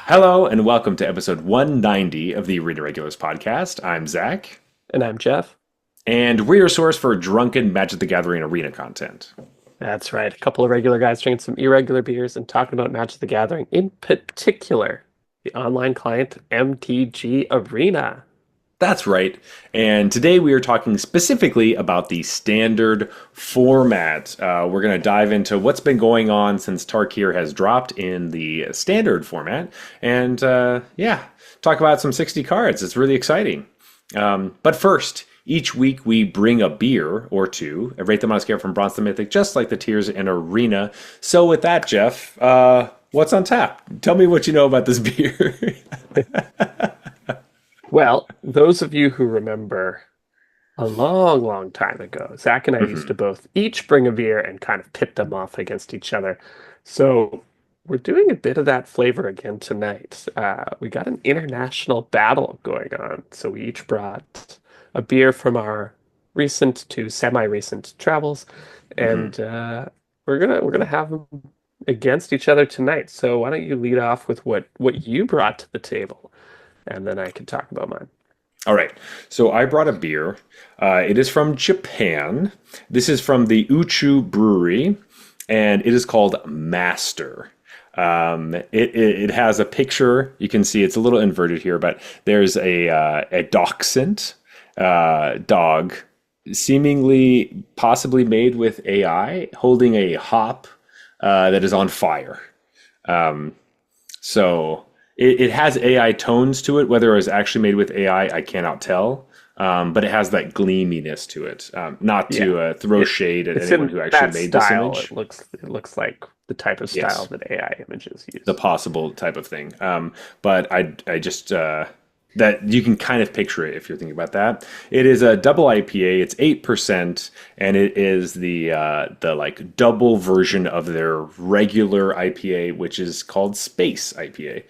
Hello and welcome to episode 190 of the Arena Regulars podcast. I'm Zach, And I'm Jeff. and we're your source for drunken Magic the Gathering arena content. That's right. A couple of regular guys drinking some irregular beers and talking about Magic the Gathering, in particular, the online client MTG Arena. That's right. And today we are talking specifically about the standard format. We're going to dive into what's been going on since Tarkir has dropped in the standard format. And talk about some 60 cards. It's really exciting. But first, each week we bring a beer or two and rate them on a scale from bronze to mythic, just like the tiers in Arena. So with that, Jeff, what's on tap? Tell me what you know about this beer. Well, those of you who remember a long, long time ago, Zach and I used to both each bring a beer and kind of pit them off against each other. So we're doing a bit of that flavor again tonight. We got an international battle going on. So we each brought a beer from our recent to semi-recent travels, and we're gonna have them against each other tonight. So why don't you lead off with what you brought to the table, and then I can talk about mine. All right. So I brought a beer. It is from Japan. This is from the Uchu Brewery, and it is called Master. It has a picture. You can see it's a little inverted here, but there's a dachshund dog, seemingly possibly made with AI, holding a hop that is on fire. So it has AI tones to it. Whether it was actually made with AI, I cannot tell. But it has that gleaminess to it. Not Yeah, to throw shade at it's anyone in who that actually made this style. image. It looks like the type of style Yes, that AI images the use. possible type of thing. But I just that you can kind of picture it if you're thinking about that. It is a double IPA. It's 8%, and it is the like double version of their regular IPA, which is called Space IPA.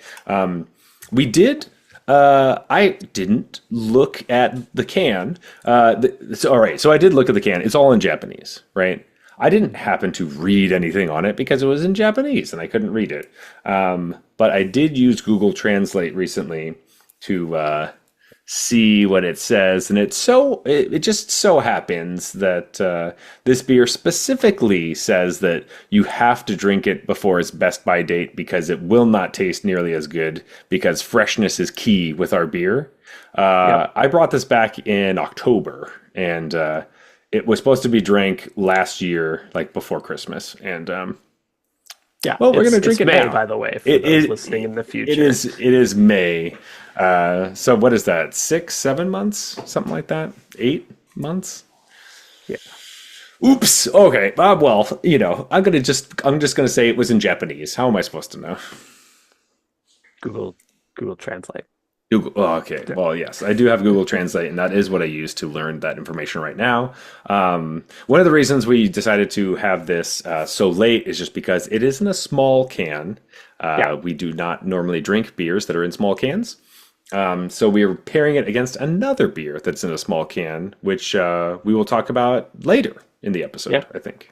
We did. I didn't look at the can. All right, so I did look at the can. It's all in Japanese, right? I didn't happen to read anything on it because it was in Japanese and I couldn't read it. But I did use Google Translate recently to see what it says, and it just so happens that this beer specifically says that you have to drink it before its best by date because it will not taste nearly as good because freshness is key with our beer. Yep. I brought this back in October, and it was supposed to be drank last year, like before Christmas, and Yeah, well, we're it's gonna drink it's it May, now. by the way, for It those it listening in the it future. is May. So what is that? 6, 7 months, something like that. 8 months. Yeah. Oops. Okay. Well, I'm just gonna say it was in Japanese. How am I supposed to know? Google Google Translate. Google. Oh, okay. Yeah. Well, yes, I do have Google Translate, and that is what I use to learn that information right now. One of the reasons we decided to have this so late is just because it is in a small can. Yeah. We do not normally drink beers that are in small cans. So we are pairing it against another beer that's in a small can, which we will talk about later in the Yeah. episode, I think.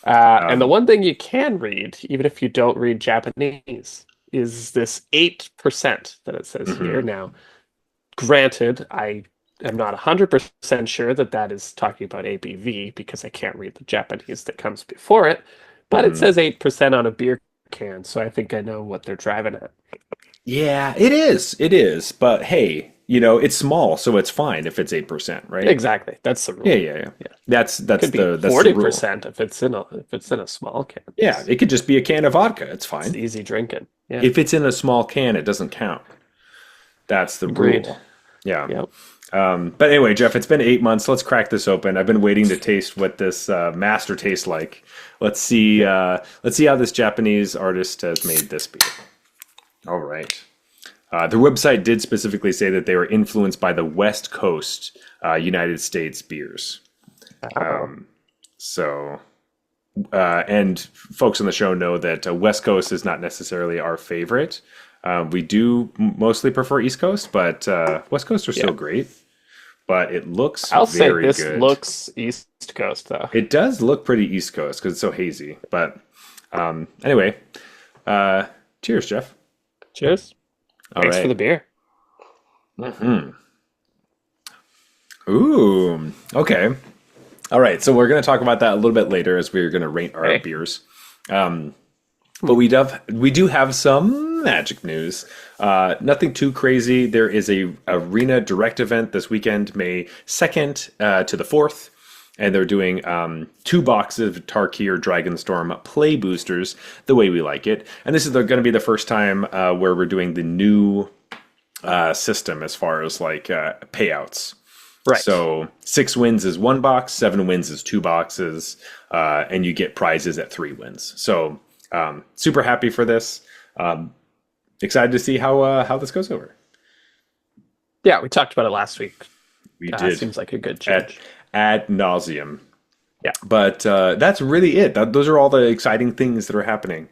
And the one thing you can read, even if you don't read Japanese, is this 8% that it says here. Hmm. Now, granted, I am not 100% sure that that is talking about ABV because I can't read the Japanese that comes before it, but it Hmm. says 8% on a beer can, so I think I know what they're driving at. Yeah, it is. It is. But hey, it's small, so it's fine if it's 8%, right? Exactly. That's the Yeah, rule. yeah, yeah. Yeah. That's Could be the rule. 40% if it's in a small can. Yeah, it could just be a can of vodka. It's It's fine. easy drinking. Yeah. If it's in a small can, it doesn't count. That's the Agreed. rule. Yeah. Yep. But anyway, Jeff, it's been 8 months. Let's crack this open. I've been waiting to taste what this master tastes like. Let's see. Let's see how this Japanese artist has made this beer. All right. Their website did specifically say that they were influenced by the West Coast United States beers. Oh, So, and folks on the show know that West Coast is not necessarily our favorite. We do mostly prefer East Coast, but West Coast are yeah. still great. But it looks I'll say very this good. looks East Coast though. It does look pretty East Coast because it's so hazy. But anyway, cheers, Jeff. Cheers. All Thanks for the right. beer. Ooh. Okay. All right. So we're going to talk about that a little bit later as we're going to rate our Hey. beers. But we do have some Magic news. Nothing too crazy. There is a arena direct event this weekend, May 2nd to the 4th. And they're doing 2 boxes of Tarkir Dragonstorm play boosters the way we like it. And this is going to be the first time where we're doing the new system as far as like payouts. Right. So 6 wins is 1 box, 7 wins is 2 boxes, and you get prizes at 3 wins. So super happy for this. Excited to see how this goes over. Yeah, we talked about it last week. We did Seems like a good at change. ad nauseum. Yeah. But that's really it. Those are all the exciting things that are happening,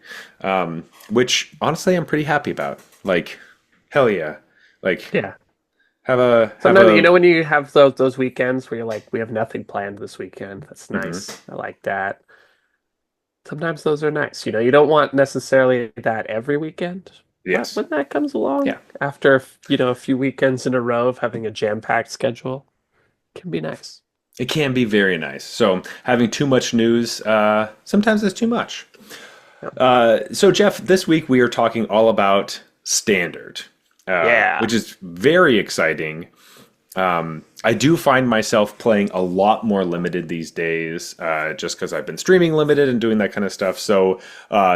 which honestly I'm pretty happy about. Like, hell yeah! Like, Yeah. have Sometimes, a when you have those weekends where you're like, we have nothing planned this weekend. That's mhm. nice. I like that. Sometimes those are nice. You don't want necessarily that every weekend, but Yes, when that comes along yeah. after, a few weekends in a row of having a jam-packed schedule, can be nice. It can be very nice. So having too much news, sometimes it's too much. Yep. So Jeff, this week we are talking all about standard, Yeah. which is very exciting. I do find myself playing a lot more limited these days, just because I've been streaming limited and doing that kind of stuff. So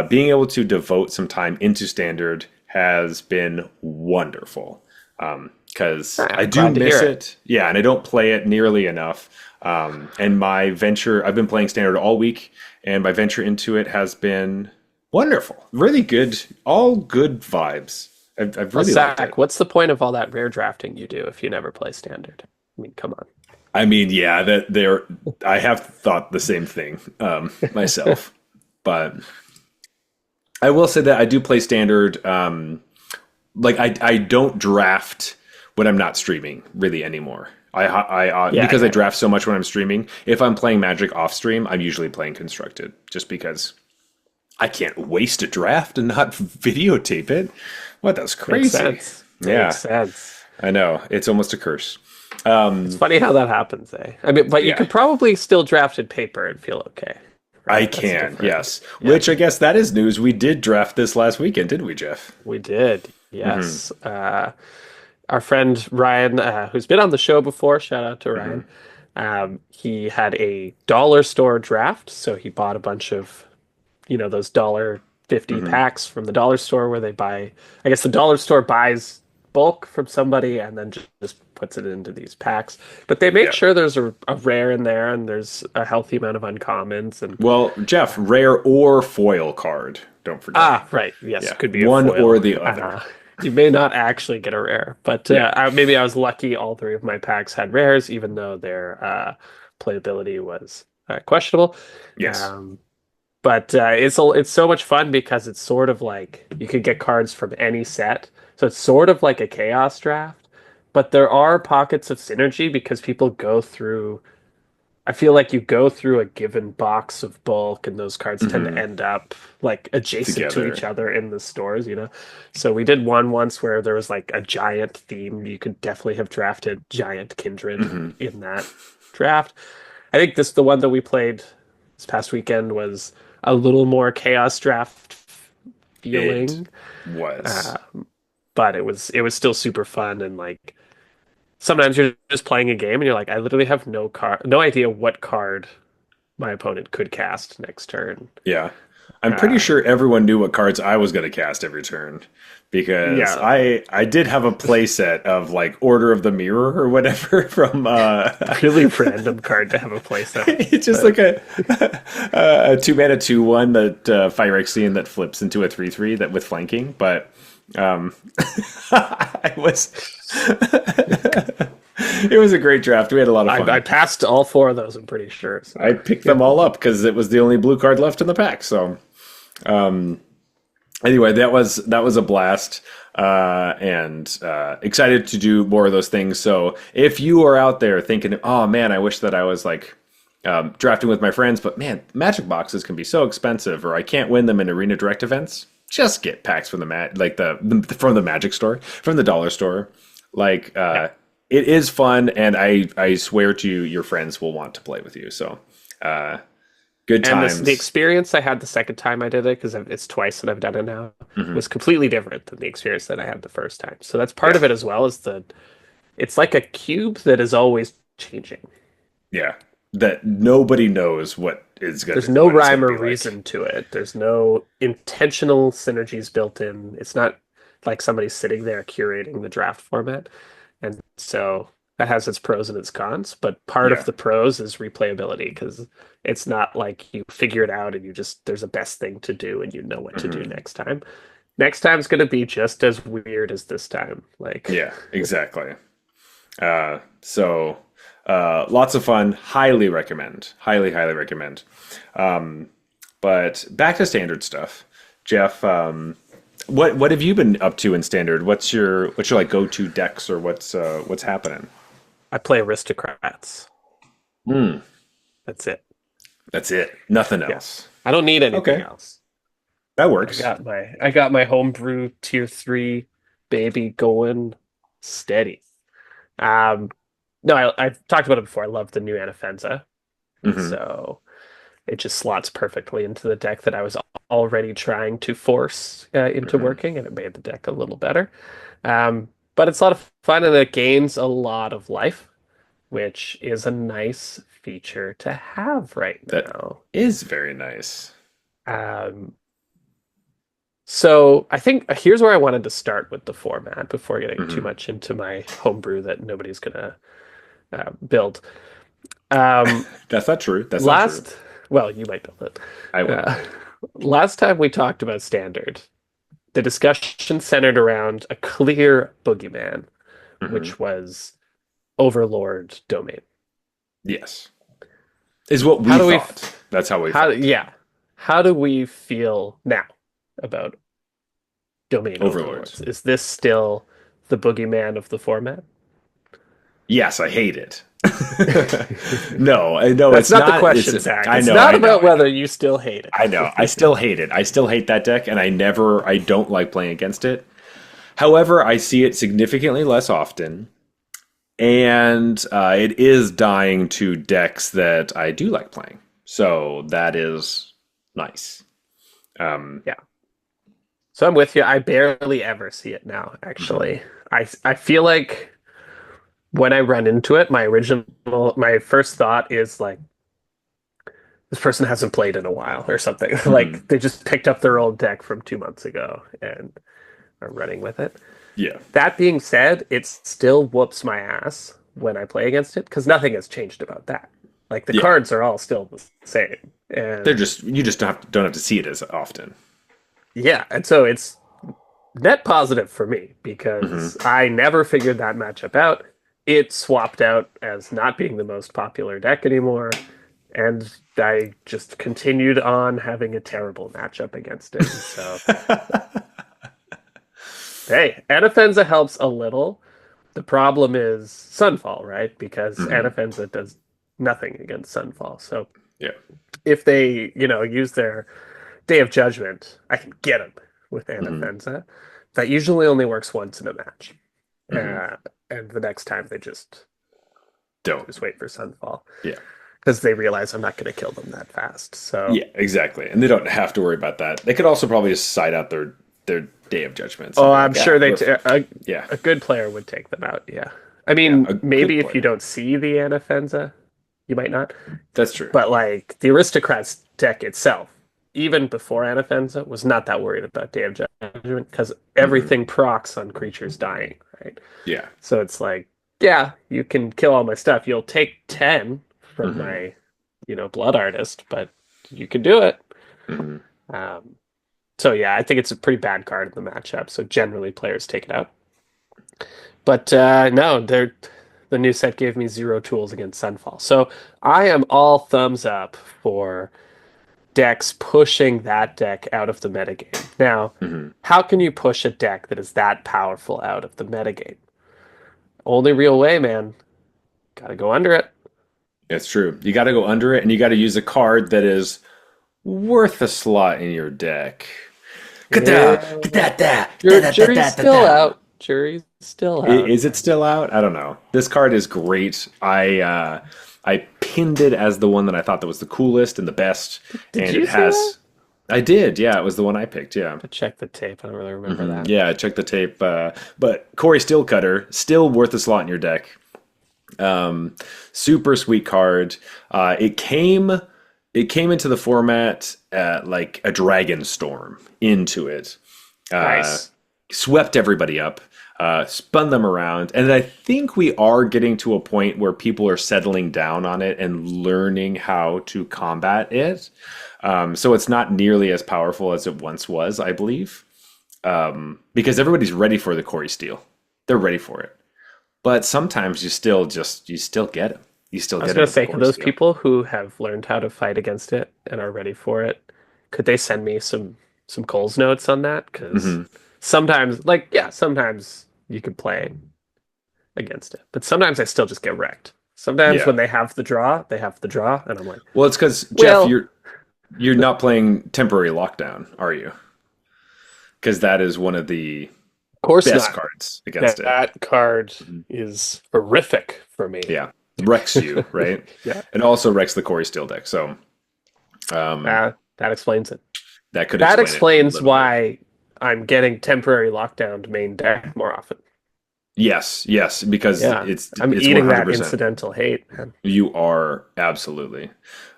being able to devote some time into standard has been wonderful. Because I I'm do glad to miss hear it. it. Yeah, and I don't play it nearly enough. And my venture, I've been playing standard all week, and my venture into it has been wonderful. Really good, all good vibes. I've Well, really liked it. Zach, what's the point of all that rare drafting you do if you never play standard? I mean, come on. I mean, yeah, that there. I have thought the same thing myself, but I will say that I do play standard. Like I don't draft when I'm not streaming really anymore. Yeah, Because I yeah. draft so much when I'm streaming. If I'm playing Magic off stream, I'm usually playing constructed, just because I can't waste a draft and not videotape it. What? That's Makes crazy. sense. Makes Yeah, sense. I know. It's almost a curse. It's funny how that happens, eh? I mean, but you Yeah. could probably still draft in paper and feel okay, I right? That's can, different. yes. Yeah, Which I guess that is news. We did draft this last weekend, didn't we, Jeff? we did. Hmm. Yes. Our friend Ryan, who's been on the show before, shout out to Hmm. Ryan. He had a dollar store draft, so he bought a bunch of those $1.50 Hmm. packs from the dollar store where they buy, I guess the dollar store buys bulk from somebody and then just puts it into these packs. But they make Yeah. sure there's a rare in there and there's a healthy amount of uncommons and Well, Jeff, rare or foil card. Don't forget. right, yes, Yeah. could be a One or foil. the other. You may not actually get a rare, but Yeah. maybe I was lucky. All three of my packs had rares, even though their playability was questionable. Yes. Um, But it's so much fun because it's sort of like you could get cards from any set. So it's sort of like a chaos draft, but there are pockets of synergy because people go through. I feel like you go through a given box of bulk, and those cards tend to Hmm. end up like adjacent to each Together. other in the stores. So we did one once where there was like a giant theme. You could definitely have drafted Giant Kindred Hmm. in that draft. I think the one that we played this past weekend was a little more chaos draft It feeling, was. uh, but it was still super fun and like sometimes you're just playing a game and you're like, I literally have no idea what card my opponent could cast next turn. Yeah. I'm pretty Uh, sure everyone knew what cards I was going to cast every turn because yeah, I did have a play set of like Order of the Mirror or whatever from really random card to have a playset. it's just But like a 2 mana 2/1 that Phyrexian that flips into a 3/3 that with flanking, but um I was it was a great draft. We had a lot of I fun. passed all four of those, I'm pretty sure. I So picked yeah. them all up because it was the only blue card left in the pack. So anyway, that was a blast, and excited to do more of those things. So if you are out there thinking, "Oh man, I wish that I was like drafting with my friends," but man, Magic boxes can be so expensive, or I can't win them in arena direct events. just get packs from the from the Magic store, from the dollar store. Like Yeah. it is fun, and I swear to you, your friends will want to play with you. So uh, good And the times. experience I had the second time I did it, because it's twice that I've done it now, Hmm. was completely different than the experience that I had the first time. So that's part Yeah, of it as well, is it's like a cube that is always changing. yeah. That nobody knows There's no what it's gonna rhyme or be like. reason to it. There's no intentional synergies built in. It's not like somebody's sitting there curating the draft format. And so that has its pros and its cons, but part of Yeah. the pros is replayability because it's not like you figure it out and there's a best thing to do and you know what to do Hmm. next time. Next time's going to be just as weird as this time. Like, Yeah, exactly. So lots of fun. Highly recommend. Highly recommend. But back to standard stuff. Jeff, what have you been up to in standard? What's your like go to decks, or what's happening? I play aristocrats. Hmm. That's it. That's it. Nothing Yeah. else. I don't need anything Okay, else. that I works. got my homebrew tier 3 baby going steady. Um no, I've talked about it before. I love the new Anafenza. Hmm. So it just slots perfectly into the deck that I was already trying to force into Hmm. working, and it made the deck a little better. But it's a lot of fun, and it gains a lot of life, which is a nice feature to have right That now. is very nice. Um, so I think here's where I wanted to start with the format before getting too Hmm. much into my homebrew that nobody's gonna build. Um, That's not true. That's not true. last, well, you might build it. I will. Uh, last time we talked about standard, the discussion centered around a clear boogeyman, Hmm. which was Overlord domain. Yes, is what How we do we, thought. That's how we how, felt. yeah, how do we feel now about domain Overlords. overlords? Is this still the boogeyman of the format? Yes, I hate it. No, I know That's it's not the not. It's question, Zach. I It's know, not I know, about I know, whether you still hate I know. I it. still hate it. I still hate that deck, and I don't like playing against it. However, I see it significantly less often, and it is dying to decks that I do like playing. So that is nice. Um, Yeah. So I'm with you. I barely ever see it now, mhm, actually. I feel like when I run into it, my first thought is like, this person hasn't played in a while or something. mhm. Like they just picked up their old deck from 2 months ago and are running with it. Yeah, That being said, it still whoops my ass when I play against it because nothing has changed about that. Like the yeah. cards are all still the same. They're And just you just don't have to see it as often. yeah, and so it's net positive for me Hmm. because I never figured that matchup out. It swapped out as not being the most popular deck anymore, and I just continued on having a terrible matchup against it. And so, hey, Anafenza helps a little. The problem is Sunfall, right? Because Hmm. Anafenza does nothing against Sunfall. So Yeah. if they, use their Day of Judgment, I can get them with Hmm. Anafenza. That usually only works once in a match. Hmm. Uh, and the next time Don't. just wait for Sunfall Yeah. because they realize I'm not going to kill them that fast. So, Yeah, exactly. And they don't have to worry about that. They could also probably just side out their day of judgments and oh, be I'm like, yeah, sure yeah, a good player would take them out. Yeah. I yeah, mean, a maybe good if you player. don't see the Anafenza, you might not. That's true. But like the Aristocrats deck itself, even before Anafenza, was not that worried about Day of Judgment because Hmm. everything procs on creatures dying, right? Yeah. So it's like, yeah, you can kill all my stuff. You'll take 10 from Hmm. my, Blood Artist, but you can do it. Hmm. Um, so yeah, I think it's a pretty bad card in the matchup. So generally players take it out. But no, the new set gave me zero tools against Sunfall. So I am all thumbs up for decks pushing that deck out of the metagame. Now, Hmm. how can you push a deck that is that powerful out of the metagame? Only real way, man. Gotta go under it. It's true. You got to go under it, and you got to use a card that is worth a slot in your deck. Ka-da, Yeah. ka-da-da, Jury's still da-da-da-da-da-da. out. Jury's still out. Is it still out? I don't know. This card is great. I pinned it as the one that I thought that was the coolest and the best, Did and you it say that? has. I did, yeah. It was the one I picked, yeah. To check the tape. I don't really remember that. Yeah, check the tape. But Cori-Steel Cutter, still worth a slot in your deck. Super sweet card. It came into the format like a Dragonstorm into it. Uh, Nice. Swept everybody up, spun them around, and I think we are getting to a point where people are settling down on it and learning how to combat it. So it's not nearly as powerful as it once was, I believe, because everybody's ready for the Corey Steel. They're ready for it, but sometimes you still get them. You still I was get it gonna with the say, could Corey those Steel. people who have learned how to fight against it and are ready for it, could they send me some Coles notes on that? Because Hmm. sometimes, like, yeah, sometimes you could play against it, but sometimes I still just get wrecked. Sometimes Yeah. when they have the draw, they have the draw, and I'm like, Well, it's because Jeff, well, you're not playing temporary lockdown, are you? Because that is one of the of course best not. cards against That, it. that card Mhm. is horrific for me. Yeah, wrecks you, right? Yeah, It also wrecks the Corey Steel deck, so um, that explains it. that could That explain it a explains little bit. why I'm getting temporary lockdown to main deck more often. Yes, yes, because Yeah, I'm it's eating that 100%. incidental hate, man. You are absolutely.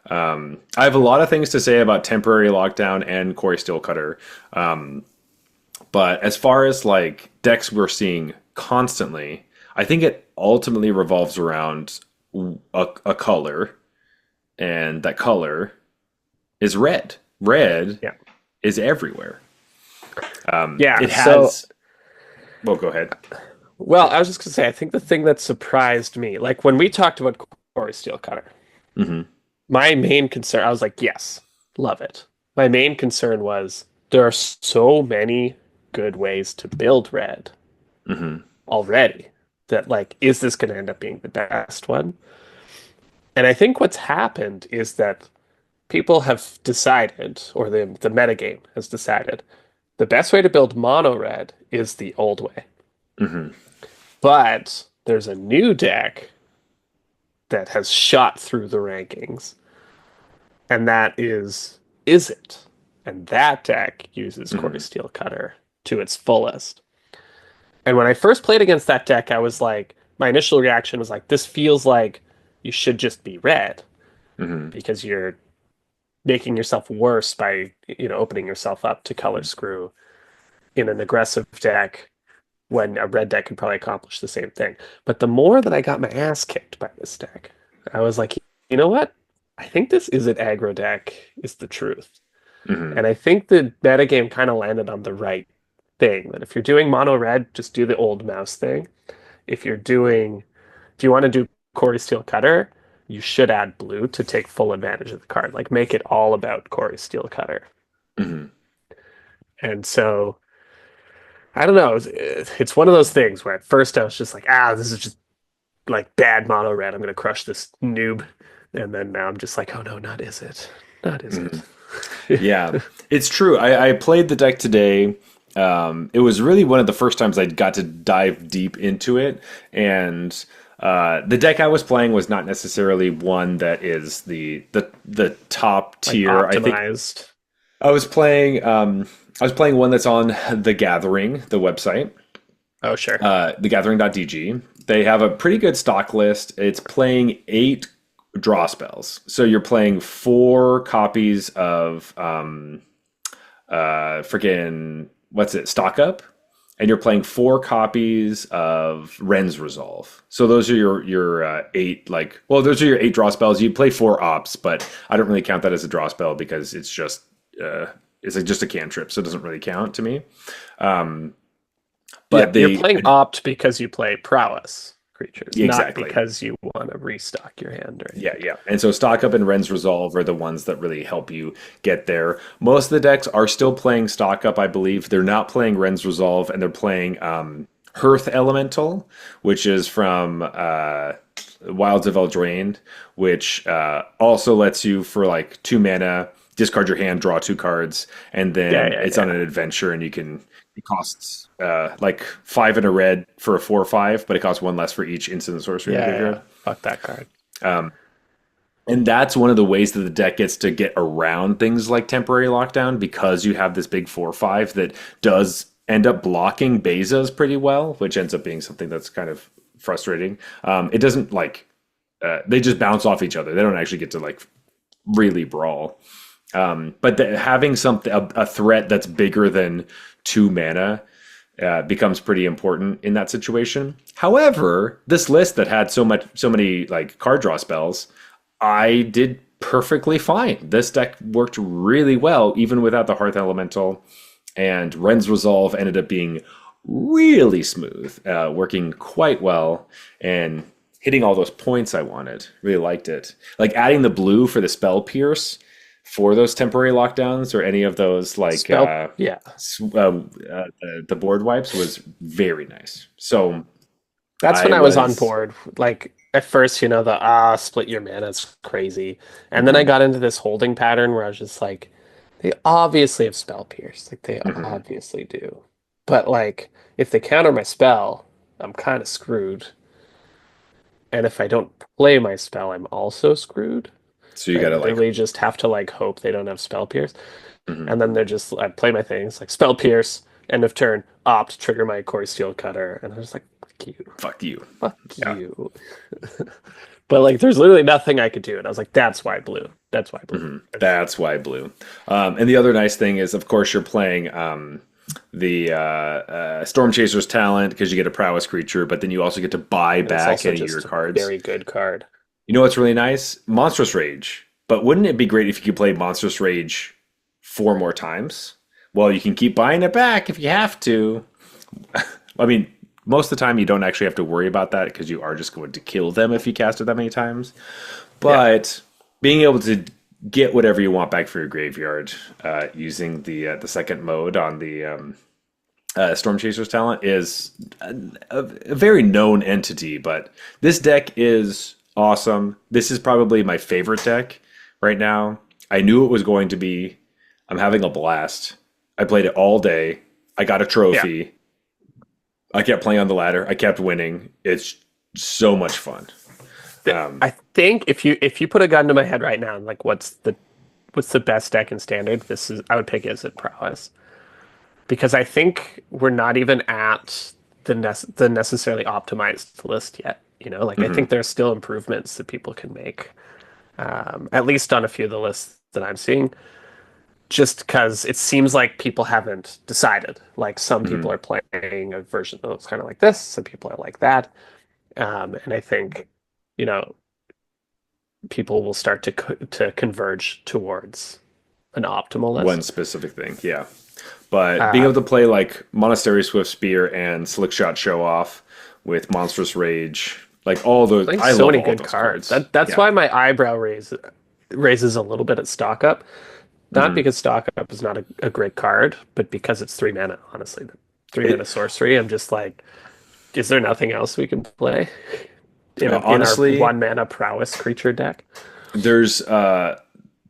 I have a lot of things to say about temporary lockdown and Corey Steel Cutter, um, but as far as like decks we're seeing constantly, I think it ultimately revolves around a color, and that color is red. Red Yeah. is everywhere. Yeah. It So, has. Well, go ahead. well, I was just gonna say, I think the thing that surprised me, like when we talked about Corey Steel Cutter, Hmm. my main concern, I was like, yes, love it. My main concern was there are so many good ways to build red Hmm. already that, like, is this going to end up being the best one? And I think what's happened is that people have decided, or the metagame has decided, the best way to build mono red is the old way. Hmm. But there's a new deck that has shot through the rankings, and that is it. And that deck uses Core Hmm. Steel Cutter to its fullest. And when I first played against that deck, I was like, my initial reaction was like, this feels like you should just be red Hmm. because you're making yourself worse by, opening yourself up to color screw in an aggressive deck when a red deck could probably accomplish the same thing. But the more that I got my ass kicked by this deck, I was like, you know what? I think this is an aggro deck is the truth. Hmm. And I think the metagame kind of landed on the right thing. That if you're doing mono red, just do the old mouse thing. If you want to do Corey Steel Cutter, you should add blue to take full advantage of the card. Like make it all about Corey Steel Cutter. Hmm. And so I don't know. It's one of those things where at first I was just like, this is just like bad mono red. I'm gonna crush this noob. And then now I'm just like, oh no, not is it? Not is Hmm. it? Yeah, it's true. I played the deck today. It was really one of the first times I got to dive deep into it, and the deck I was playing was not necessarily one that is the top Like tier. I think optimized. I was playing I was playing one that's on the Gathering, the website, Oh, sure. thegathering.dg. They have a pretty good stock list. It's playing 8 draw spells. So you're playing 4 copies of freaking what's it, stock up, and you're playing 4 copies of Ren's Resolve. So those are your 8, like, well, those are your 8 draw spells. You play 4 ops, but I don't really count that as a draw spell because it's just just a cantrip, so it doesn't really count to me. Um, Yeah, but you're they playing opt because you play prowess creatures, not exactly. because you want to restock your hand or Yeah, anything. yeah. And so Stock Up and Ren's Resolve are the ones that really help you get there. Most of the decks are still playing Stock Up, I believe. They're not playing Ren's Resolve, and they're playing Hearth Elemental, which is from Wilds of Eldraine, which also lets you for like 2 mana discard your hand, draw 2 cards, and Yeah, then yeah, it's on yeah. an adventure, and it costs like 5 and a red for a 4/5, but it costs 1 less for each instant and sorcery in the Yeah, yeah. graveyard. Fuck that card. And that's one of the ways that the deck gets to get around things like temporary lockdown because you have this big 4/5 that does end up blocking Bezos pretty well, which ends up being something that's kind of frustrating. It doesn't like they just bounce off each other. They don't actually get to like really brawl. Having something a threat that's bigger than 2 mana becomes pretty important in that situation. However, this list that had so many like card draw spells, I did perfectly fine. This deck worked really well, even without the Hearth Elemental. And Ren's Resolve ended up being really smooth, working quite well, and hitting all those points I wanted. Really liked it. Like adding the blue for the Spell Pierce for those temporary lockdowns or any of those like Yeah. the board wipes was very nice. So That's when I I was on was board. Like at first, the split your mana is crazy. And then I mhm, got into this holding pattern where I was just like, they obviously have spell pierce. Like they mhm. obviously do. But like if they counter my spell, I'm kind of screwed. And if I don't play my spell, I'm also screwed. So you I got to like literally just have to like hope they don't have spell pierce. mhm. And then I play my things like spell pierce, end of turn, opt, trigger my Cori-Steel cutter, and I was like, fuck you. Fuck you. Fuck Yeah. you. But like, there's literally nothing I could do, and I was like, "That's why blue. That's why blue." That's why blue. And the other nice thing is, of course, you're playing the Storm Chaser's talent because you get a prowess creature, but then you also get to buy And it's back also any of your just a cards. very good card. You know what's really nice? Monstrous Rage. But wouldn't it be great if you could play Monstrous Rage 4 more times? Well, you can keep buying it back if you have to. I mean, most of the time you don't actually have to worry about that because you are just going to kill them if you cast it that many times. Yeah, But being able to get whatever you want back for your graveyard using the second mode on the Storm Chaser's talent is a very known entity. But this deck is awesome. This is probably my favorite deck right now. I knew it was going to be. I'm having a blast. I played it all day. I got a yeah. trophy. I kept playing on the ladder. I kept winning. It's so much fun. Um, I think if you put a gun to my head right now, and like, what's the best deck in standard? I would pick Is It Prowess because I think we're not even at the necessarily optimized list yet. Like I think mhm. there are still improvements that people can make, at least on a few of the lists that I'm seeing. Just because it seems like people haven't decided. Like some people Mhm. are playing a version that looks kind of like this, some people are like that, and I think you know people will start to converge towards an optimal One list. specific thing, yeah. But being able to Um, play like Monastery Swift Spear and Slick Shot Show Off with Monstrous Rage, like all those, Playing I so love many all good those cards. cards. That's Yeah. why my eyebrow raises a little bit at stock up. Not Hmm. because stock up is not a great card, but because it's 3 mana. Honestly, the 3 mana It sorcery. I'm just like, is there nothing else we can play in our honestly, 1 mana prowess creature deck? there's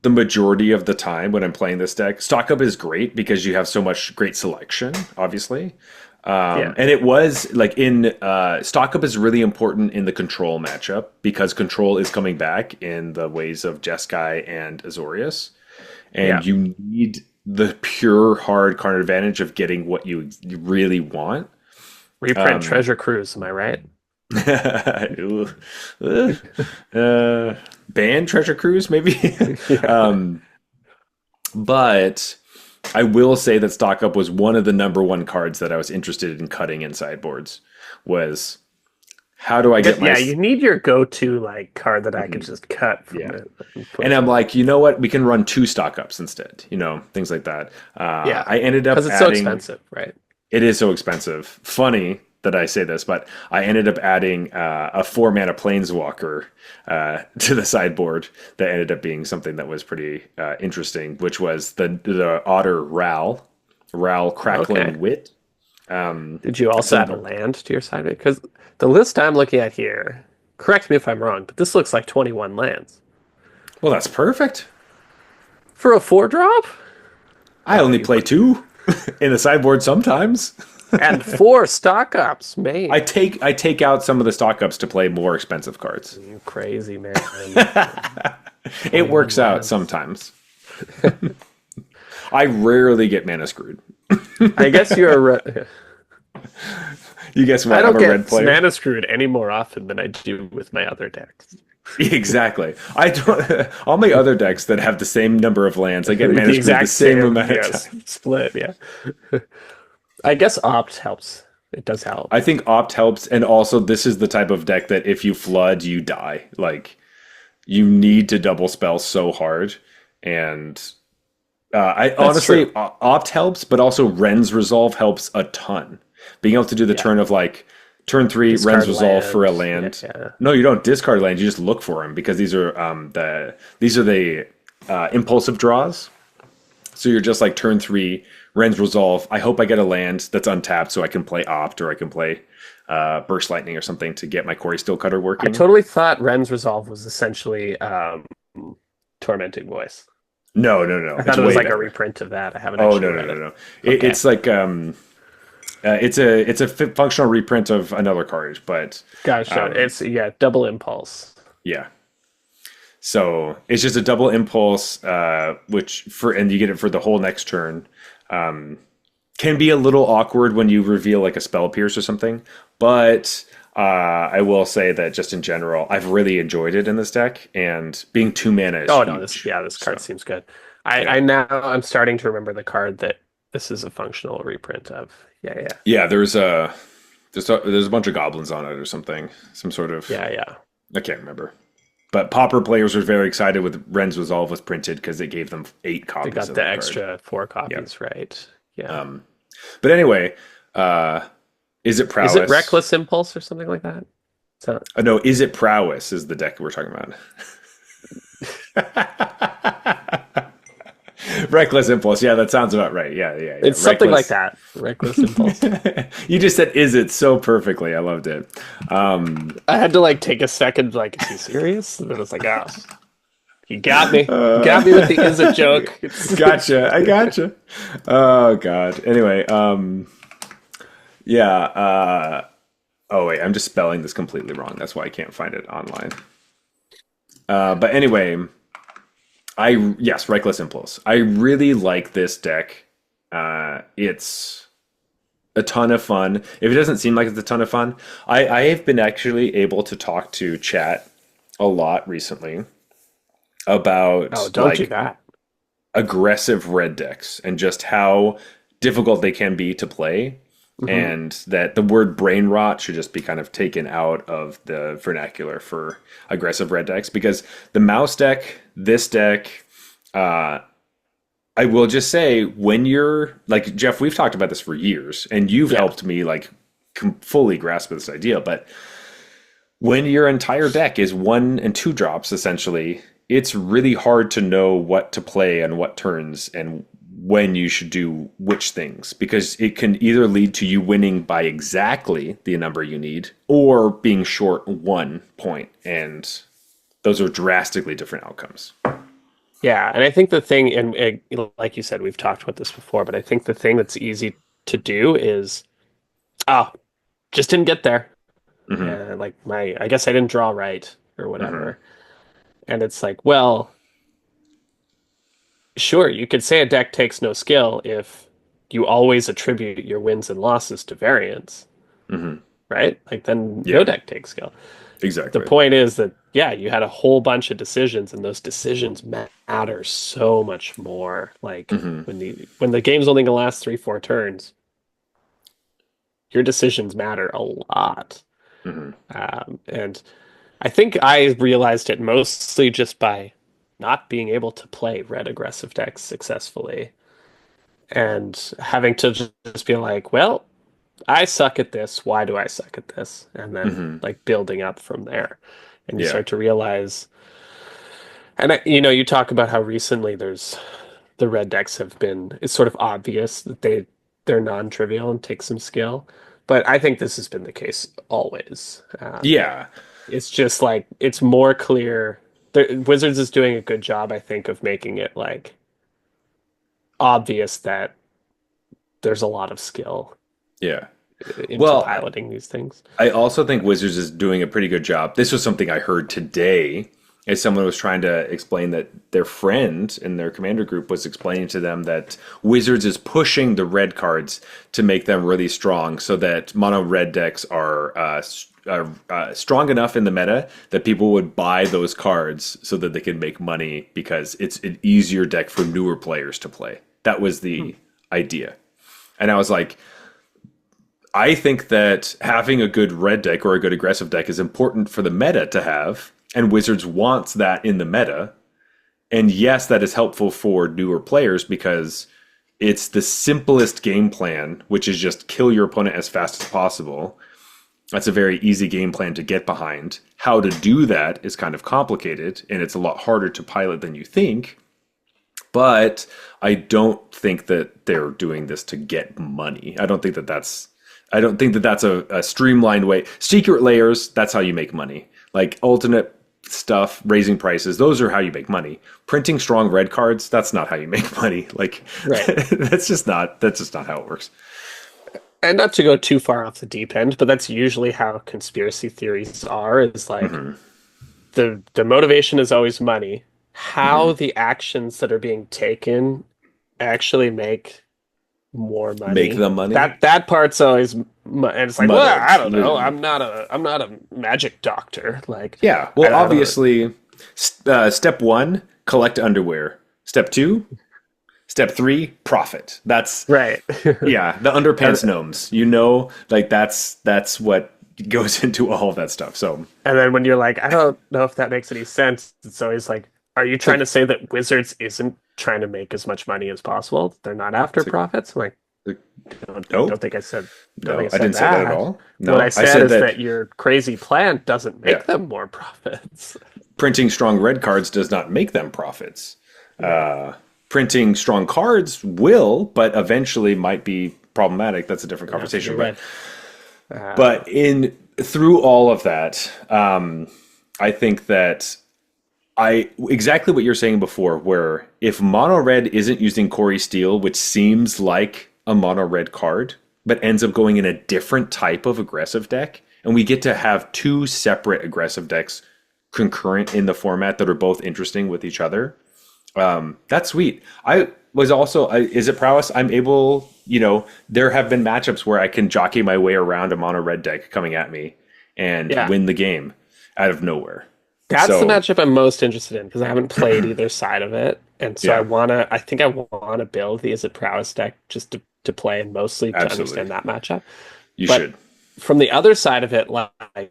the majority of the time when I'm playing this deck, stock up is great because you have so much great selection, obviously. Yeah, And it was like in stock up is really important in the control matchup because control is coming back in the ways of Jeskai and Azorius. yeah. And you need the pure hard card advantage of getting what you really want. Reprint Um, Treasure Cruise. Am I right? Ooh, uh, uh, band Treasure Cruise, maybe. Yeah. um, but I will say that stock up was one of the number one cards that I was interested in cutting in sideboards. Was how do I get my Yeah, you need your go-to like card that I could Mhm. just cut from Yeah. it and And put I'm somewhere. like, you know what? We can run 2 stock ups instead, things like that. Yeah, I ended up because it's so adding expensive, right? It is so expensive. Funny that I say this, but I ended up adding a 4 mana planeswalker to the sideboard that ended up being something that was pretty interesting, which was the otter Ral Okay. Crackling Wit. Um, Did you also add a some land to your side? Because the list I'm looking at here, correct me if I'm wrong, but this looks like 21 lands. well, that's perfect. For a 4 drop? I Oh, only you play put two in the sideboard sometimes. and 4 stock ups, man. I take out some of the stock ups to play more expensive cards. You crazy man. It 21 works out lands. sometimes. I rarely get mana screwed. I guess You guess I what? I'm don't a red get player. mana screwed any more often than I do with my other decks. Exactly. I don't. All my other decks that have the same number of lands, I get mana The screwed the exact same same, amount of yes, time. split, yeah. I guess opt helps. It does help. I think opt helps, and also this is the type of deck that if you flood, you die. Like you need to double spell so hard, and I That's true. honestly opt helps, but also Ren's Resolve helps a ton. Being able to do the Yeah. turn of like turn three Ren's Discard Resolve for a land. Yeah, land. yeah. No, you don't discard land. You just look for them because these are the impulsive draws. So you're just like turn three Ren's Resolve. I hope I get a land that's untapped so I can play opt or I can play Burst Lightning or something to get my Cori-Steel Cutter I working. totally thought Ren's Resolve was essentially Tormenting Voice. No, no, no. I It's thought it was way like a better. reprint of that. I haven't Oh actually no, no, read no, it. no. Okay. It's like it's a functional reprint of another card, but Gotcha. It's yeah, double impulse. yeah. So it's just a double impulse, which for and you get it for the whole next turn. Can be a little awkward when you reveal like a spell pierce or something, but I will say that just in general, I've really enjoyed it in this deck, and being 2 mana is Oh no, this huge. yeah, this So card seems good. yeah, I now I'm starting to remember the card that this is a functional reprint of. Yeah, yeah. yeah. There's a bunch of goblins on it or something, some sort of Yeah, yeah. I can't remember. But Pauper players were very excited with Ren's Resolve was printed because it gave them 8 copies They got of the that card. extra four Yeah. copies, right? Yeah. But anyway, uh, is it Is it prowess? Reckless Impulse or something like that? So No, is it prowess? Is the deck we're talking about? Reckless impulse. Yeah, that sounds about right. Yeah, yeah, yeah. it's something like Reckless. that. Reckless Impulse. You just said "is it" so perfectly. I loved it. I had to like take a second, like, is he serious? And then it's like, oh, you got me. You got me with the is it joke. Gotcha. I gotcha. Oh God. Anyway, yeah. Oh wait, I'm just spelling this completely wrong. That's why I can't find it online. But anyway, yes, Reckless Impulse. I really like this deck. It's a ton of fun. If it doesn't seem like it's a ton of fun, I have been actually able to talk to chat a lot recently about Oh, don't do like that. aggressive red decks and just how difficult they can be to play, Hmm. and that the word brain rot should just be kind of taken out of the vernacular for aggressive red decks, because the mouse deck, this deck, uh, I will just say, when you're like Jeff, we've talked about this for years, and you've Yeah. helped me like fully grasp this idea. But when your entire deck is 1 and 2 drops, essentially, it's really hard to know what to play on what turns and when you should do which things, because it can either lead to you winning by exactly the number you need or being short 1 point. And those are drastically different outcomes. Yeah, and I think the thing, and like you said, we've talked about this before, but I think the thing that's easy to do is, oh, just didn't get there. Hmm. Like I guess I didn't draw right or Hmm. whatever. And it's like, well, sure, you could say a deck takes no skill if you always attribute your wins and losses to variance, Hmm. right? Like then no Yeah, deck takes skill. The exactly. point is that yeah, you had a whole bunch of decisions, and those decisions matter so much more. Like Hmm. when the game's only gonna last 3-4 turns, your decisions matter a lot. Hmm. And I think I realized it mostly just by not being able to play red aggressive decks successfully and having to just be like, well, I suck at this. Why do I suck at this? And then Hmm. like building up from there. And you Yeah. start to realize, and you talk about how recently the red decks have been, it's sort of obvious that they're non-trivial and take some skill. But I think this has been the case always. Yeah. It's just like it's more clear. Wizards is doing a good job, I think, of making it like obvious that there's a lot of skill Yeah. into Well, piloting these things. I also think Wizards is doing a pretty good job. This was something I heard today as someone was trying to explain that their friend in their commander group was explaining to them that Wizards is pushing the red cards to make them really strong so that mono red decks are strong enough in the meta that people would buy those cards so that they can make money because it's an easier deck for newer players to play. That was the idea. And I was like, I think that having a good red deck or a good aggressive deck is important for the meta to have, and Wizards wants that in the meta. And yes, that is helpful for newer players because it's the simplest game plan, which is just kill your opponent as fast as possible. That's a very easy game plan to get behind. How to do that is kind of complicated, and it's a lot harder to pilot than you think. But I don't think that they're doing this to get money. I don't think that that's a streamlined way. Secret layers, that's how you make money. Like alternate stuff, raising prices, those are how you make money. Printing strong red cards, that's not how you make money. Like Right. that's just not how it works. And not to go too far off the deep end, but that's usually how conspiracy theories are, is like the motivation is always money. How the actions that are being taken actually make more Make money. them money. That part's always and it's like, well, Muddled. I don't know. I'm not a magic doctor. Like, Yeah. I Well, don't. obviously, step one, collect underwear. Step two, step three, profit. That's Right. yeah, the And underpants gnomes. Like that's what goes into all of that stuff. So and then when you're like, I don't know if that makes any sense, it's always like, are you it's trying like to say that Wizards isn't trying to make as much money as possible? They're not after it's like, profits? I'm like, like don't, no, don't think I said don't no, think I I said didn't say that at that. all. What I No, I said said is that that your crazy plan doesn't yeah, make them more profits. printing strong red cards does not make them profits. Right. Printing strong cards will, but eventually might be problematic. That's a different It has to be conversation. But red. Uh, but in through all of that, I think that I exactly what you're saying before, where if mono red isn't using Cori-Steel, which seems like a mono red card, but ends up going in a different type of aggressive deck, and we get to have two separate aggressive decks concurrent in the format that are both interesting with each other. That's sweet. I was also, is it prowess? I'm able, there have been matchups where I can jockey my way around a mono red deck coming at me and yeah. win the game out of nowhere. That's the So, matchup I'm most interested in because I haven't played either side of it. And so yeah, I think I wanna build the Is It Prowess deck just to play and mostly to absolutely. understand that matchup. You But should. from the other side of it, like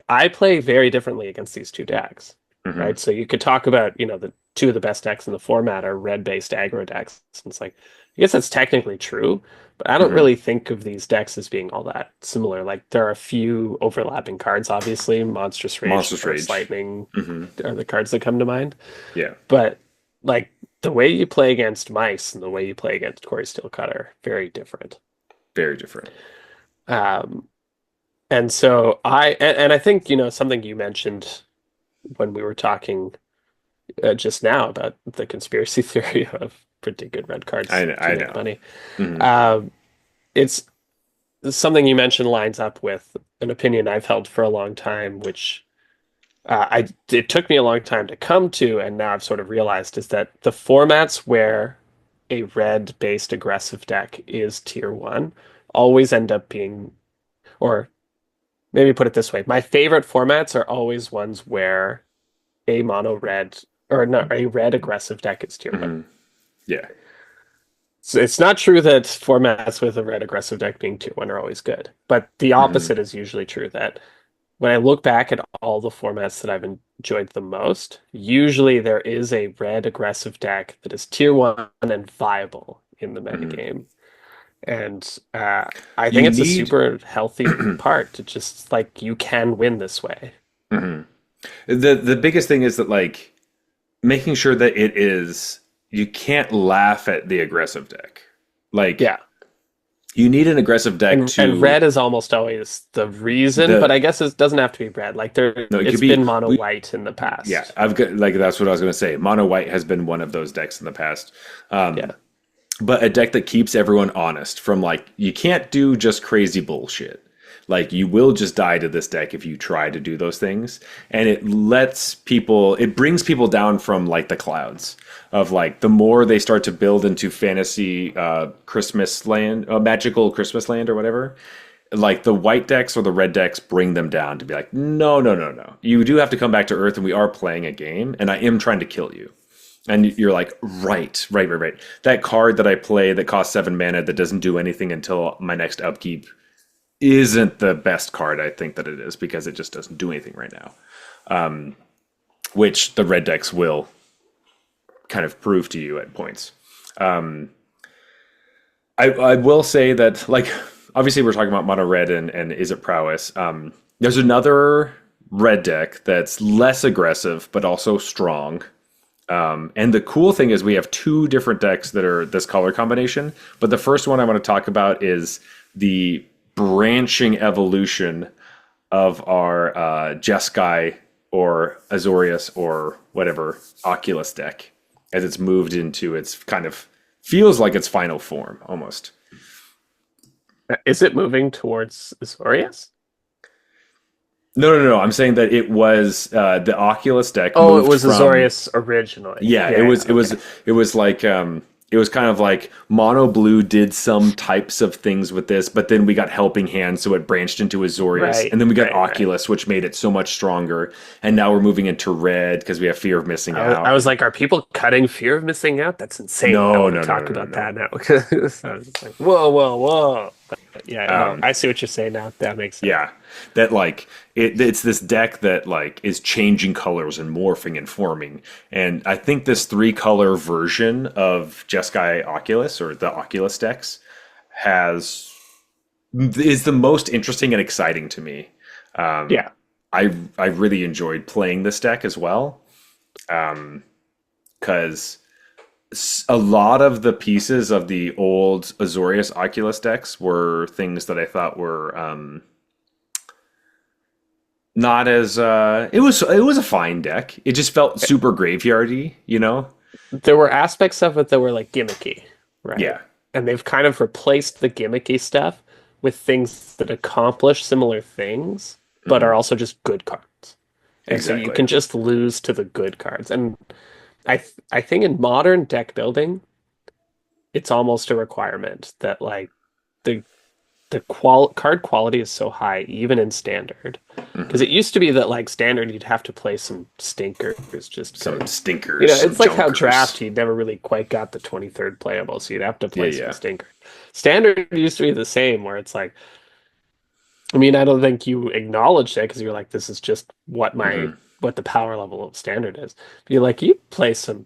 I play very differently against these two decks, Hmm. right? So you could talk about, the two of the best decks in the format are red-based aggro decks. And it's like, I guess that's technically true, but I don't Hmm. really think of these decks as being all that similar. Like there are a few overlapping cards, obviously. Monstrous Rage and Monstrous First Rage. Lightning Hmm. are the cards that come to mind. Yeah, But like the way you play against mice and the way you play against Corey Steel Cutter, very different. very different. Um, and so and I think, something you mentioned when we were talking just now about the conspiracy theory of printing good red cards to I make know. money. Hmm. Um, it's something you mentioned lines up with an opinion I've held for a long time, which it took me a long time to come to, and now I've sort of realized is that the formats where a red-based aggressive deck is tier one always end up being, or maybe put it this way, my favorite formats are always ones where a mono red or not a red aggressive deck is tier one. Hmm. Yeah. So it's not true that formats with a red aggressive deck being tier one are always good, but the Hmm. opposite is usually true. That when I look back at all the formats that I've enjoyed the most, usually there is a red aggressive deck that is tier one and viable in the Hmm. metagame. And I think You it's a need. super healthy part to just like you can win this way. Mhm. The biggest thing is that like making sure that it is you can't laugh at the aggressive deck. Like Yeah. you need an aggressive deck And to red is almost always the reason, but the I guess it doesn't have to be red. Like no, it could it's be been mono we white in the yeah, past. I've got like that's what I was gonna say. Mono white has been one of those decks in the past. Um, Yeah. but a deck that keeps everyone honest from like you can't do just crazy bullshit. Like you will just die to this deck if you try to do those things, and it brings people down from like the clouds of like the more they start to build into fantasy Christmas land, magical Christmas land or whatever. Like the white decks or the red decks bring them down to be like, no, no, no, no. You do have to come back to Earth, and we are playing a game, and I am trying to kill you. And you're like, right, right, right, right. That card that I play that costs 7 mana that doesn't do anything until my next upkeep isn't the best card I think that it is because it just doesn't do anything right now. Which the red decks will kind of prove to you at points. I will say that, like, obviously we're talking about mono red and is it prowess. There's another red deck that's less aggressive but also strong. And the cool thing is we have two different decks that are this color combination. But the first one I want to talk about is the branching evolution of our Jeskai or Azorius or whatever Oculus deck as it's moved into its kind of feels like its final form almost. Is it moving towards Azorius? No, no, no. I'm saying that it was the Oculus deck Oh, it moved was from. Azorius originally. Yeah, Yeah, yeah, okay. it was like it was kind of like Mono Blue did some types of things with this, but then we got Helping Hand, so it branched into Azorius, Right, and then we got right, right. Oculus, which made it so much stronger, and now we're moving into Red because we have Fear of Missing I Out. was like, are people cutting Fear of Missing Out? That's insane. I No, want to no, no, talk no, no, about that no. now. So I was just like, whoa, whoa, whoa. But yeah, no, Um, I see what you're saying now. That makes sense. Yeah, that like it's this deck that like is changing colors and morphing and forming, and I think this three-color version of Jeskai Oculus or the Oculus decks has is the most interesting and exciting to me. Yeah. I really enjoyed playing this deck as well, because a lot of the pieces of the old Azorius Oculus decks were things that I thought were not as it was a fine deck. It just felt super graveyardy, you know? There were aspects of it that were like gimmicky, right? Yeah. And they've kind of replaced the gimmicky stuff with things that accomplish similar things, but are Hmm. also just good cards. And so you Exactly. can just lose to the good cards. And I think in modern deck building, it's almost a requirement that like the card quality is so high even in standard. Because Hmm. it used to be that like standard you'd have to play some stinkers just Some because stinkers, some it's like how junkers. draft you never really quite got the 23rd playable, so you'd have to Yeah, play some yeah. stinker. Standard used to be the same, where it's like, I mean, I don't think you acknowledged it because you're like, this is just Hmm. what the power level of standard is. But you're like, you play some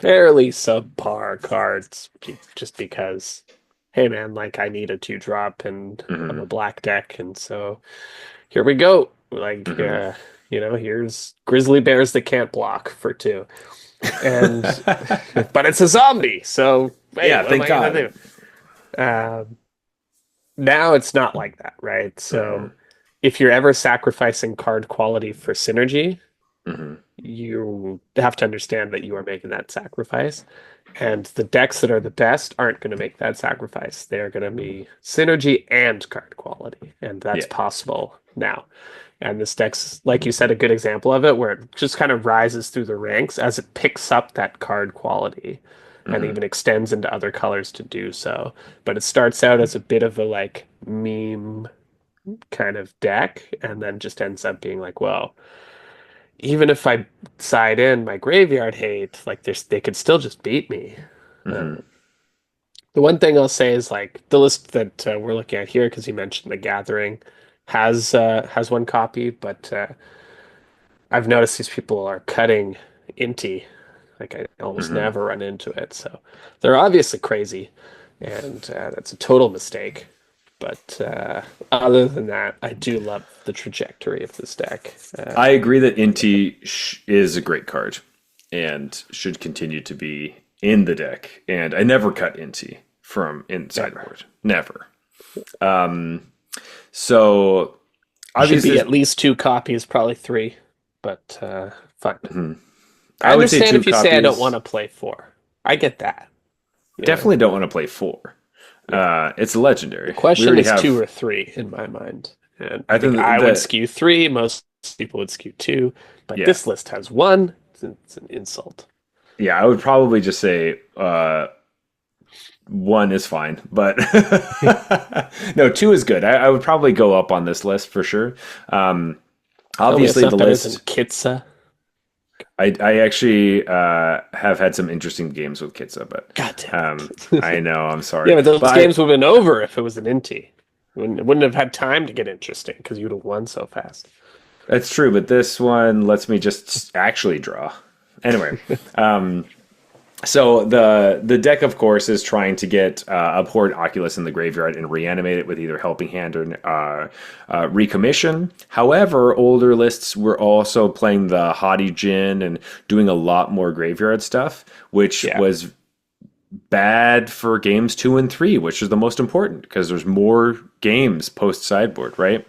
fairly subpar cards just because, hey man, like I need a 2 drop and I'm a Hmm. black deck, and so here we go. Like, Hmm. here's grizzly bears that can't block for 2. And but it's a zombie, so hey, Yeah, what am thank I gonna God. do? Um, Now it's not like that, right? Hmm. So if you're ever sacrificing card quality for synergy, Hmm. you have to understand that you are making that sacrifice. And the decks that are the best aren't going to make that sacrifice. They're going to be synergy and card quality. And that's Yeah. possible now. And this deck's, like you said, a good example of it, where it just kind of rises through the ranks as it picks up that card quality and Hmm. even extends into other colors to do so. But it starts out as a bit of a like meme kind of deck and then just ends up being like, well, even if I side in my graveyard hate, like they could still just beat me. Uh, Hmm. the one thing I'll say is like the list that we're looking at here, because you mentioned the Gathering, has 1 copy, but I've noticed these people are cutting Inti. Like I almost Hmm. never run into it, so they're obviously crazy, and that's a total mistake. But other than that, I do love the trajectory of this deck. I agree that Inti is a great card and should continue to be in the deck. And I never cut Inti from in Never. sideboard. Never. So Should be obviously, at least 2 copies, probably 3, but fine. mhm. I I would say understand two if you say I don't want copies. to play 4. I get that. Yeah. Definitely don't want to play 4. Yeah. It's The legendary. We question already is two have. or three in my mind. And I I think think I would the skew three. Most people would skew two. But yeah, this list has one. It's an insult. yeah. I would probably just say 1 is fine, but no, 2 is good. I would probably go up on this list for sure. Um, Tell me it's Obviously, the not better than list. Kitsa. I actually have had some interesting games with Kitsa, but God damn I it. know I'm Yeah, sorry, but those but games would have been over if it was an intie. Wouldn't have had time to get interesting because you'd have won so fast. that's true. But this one lets me just actually draw. Anyway, so the deck, of course, is trying to get a Horde Oculus in the graveyard and reanimate it with either Helping Hand or Recommission. However, older lists were also playing the Haughty Djinn and doing a lot more graveyard stuff, which Yeah. was bad for games 2 and 3, which is the most important because there's more games post sideboard, right? And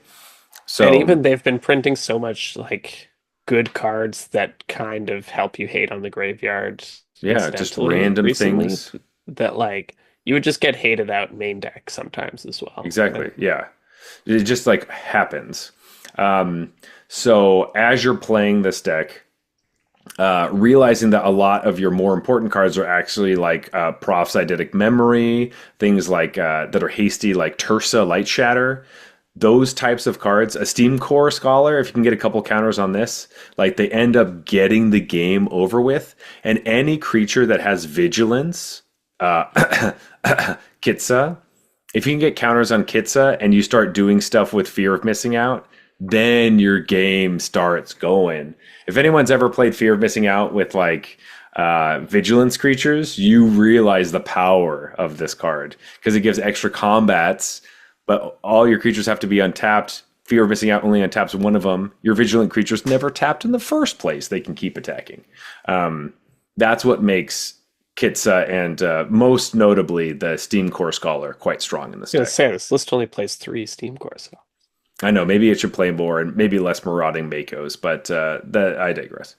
So even they've been printing so much like good cards that kind of help you hate on the graveyard yeah, just incidentally random recently things. that like you would just get hated out main deck sometimes as well. Exactly. Yeah. It just like happens. So as you're playing this deck, realizing that a lot of your more important cards are actually like Prof's Eidetic Memory, things like that are hasty, like Tersa Light Shatter. Those types of cards, a Steam Core Scholar, if you can get a couple counters on this, like they end up getting the game over with. And any creature that has Vigilance, Kitsa, if you can get counters on Kitsa and you start doing stuff with Fear of Missing Out, then your game starts going. If anyone's ever played Fear of Missing Out with like vigilance creatures, you realize the power of this card because it gives extra combats, but all your creatures have to be untapped. Fear of Missing Out only untaps one of them. Your vigilant creatures never tapped in the first place. They can keep attacking. That's what makes Kitsa and most notably the Steam Core Scholar quite strong in this I was gonna deck. say this list only plays three Steam cores. So. I know maybe it should play more and maybe less marauding Makos, but that I digress.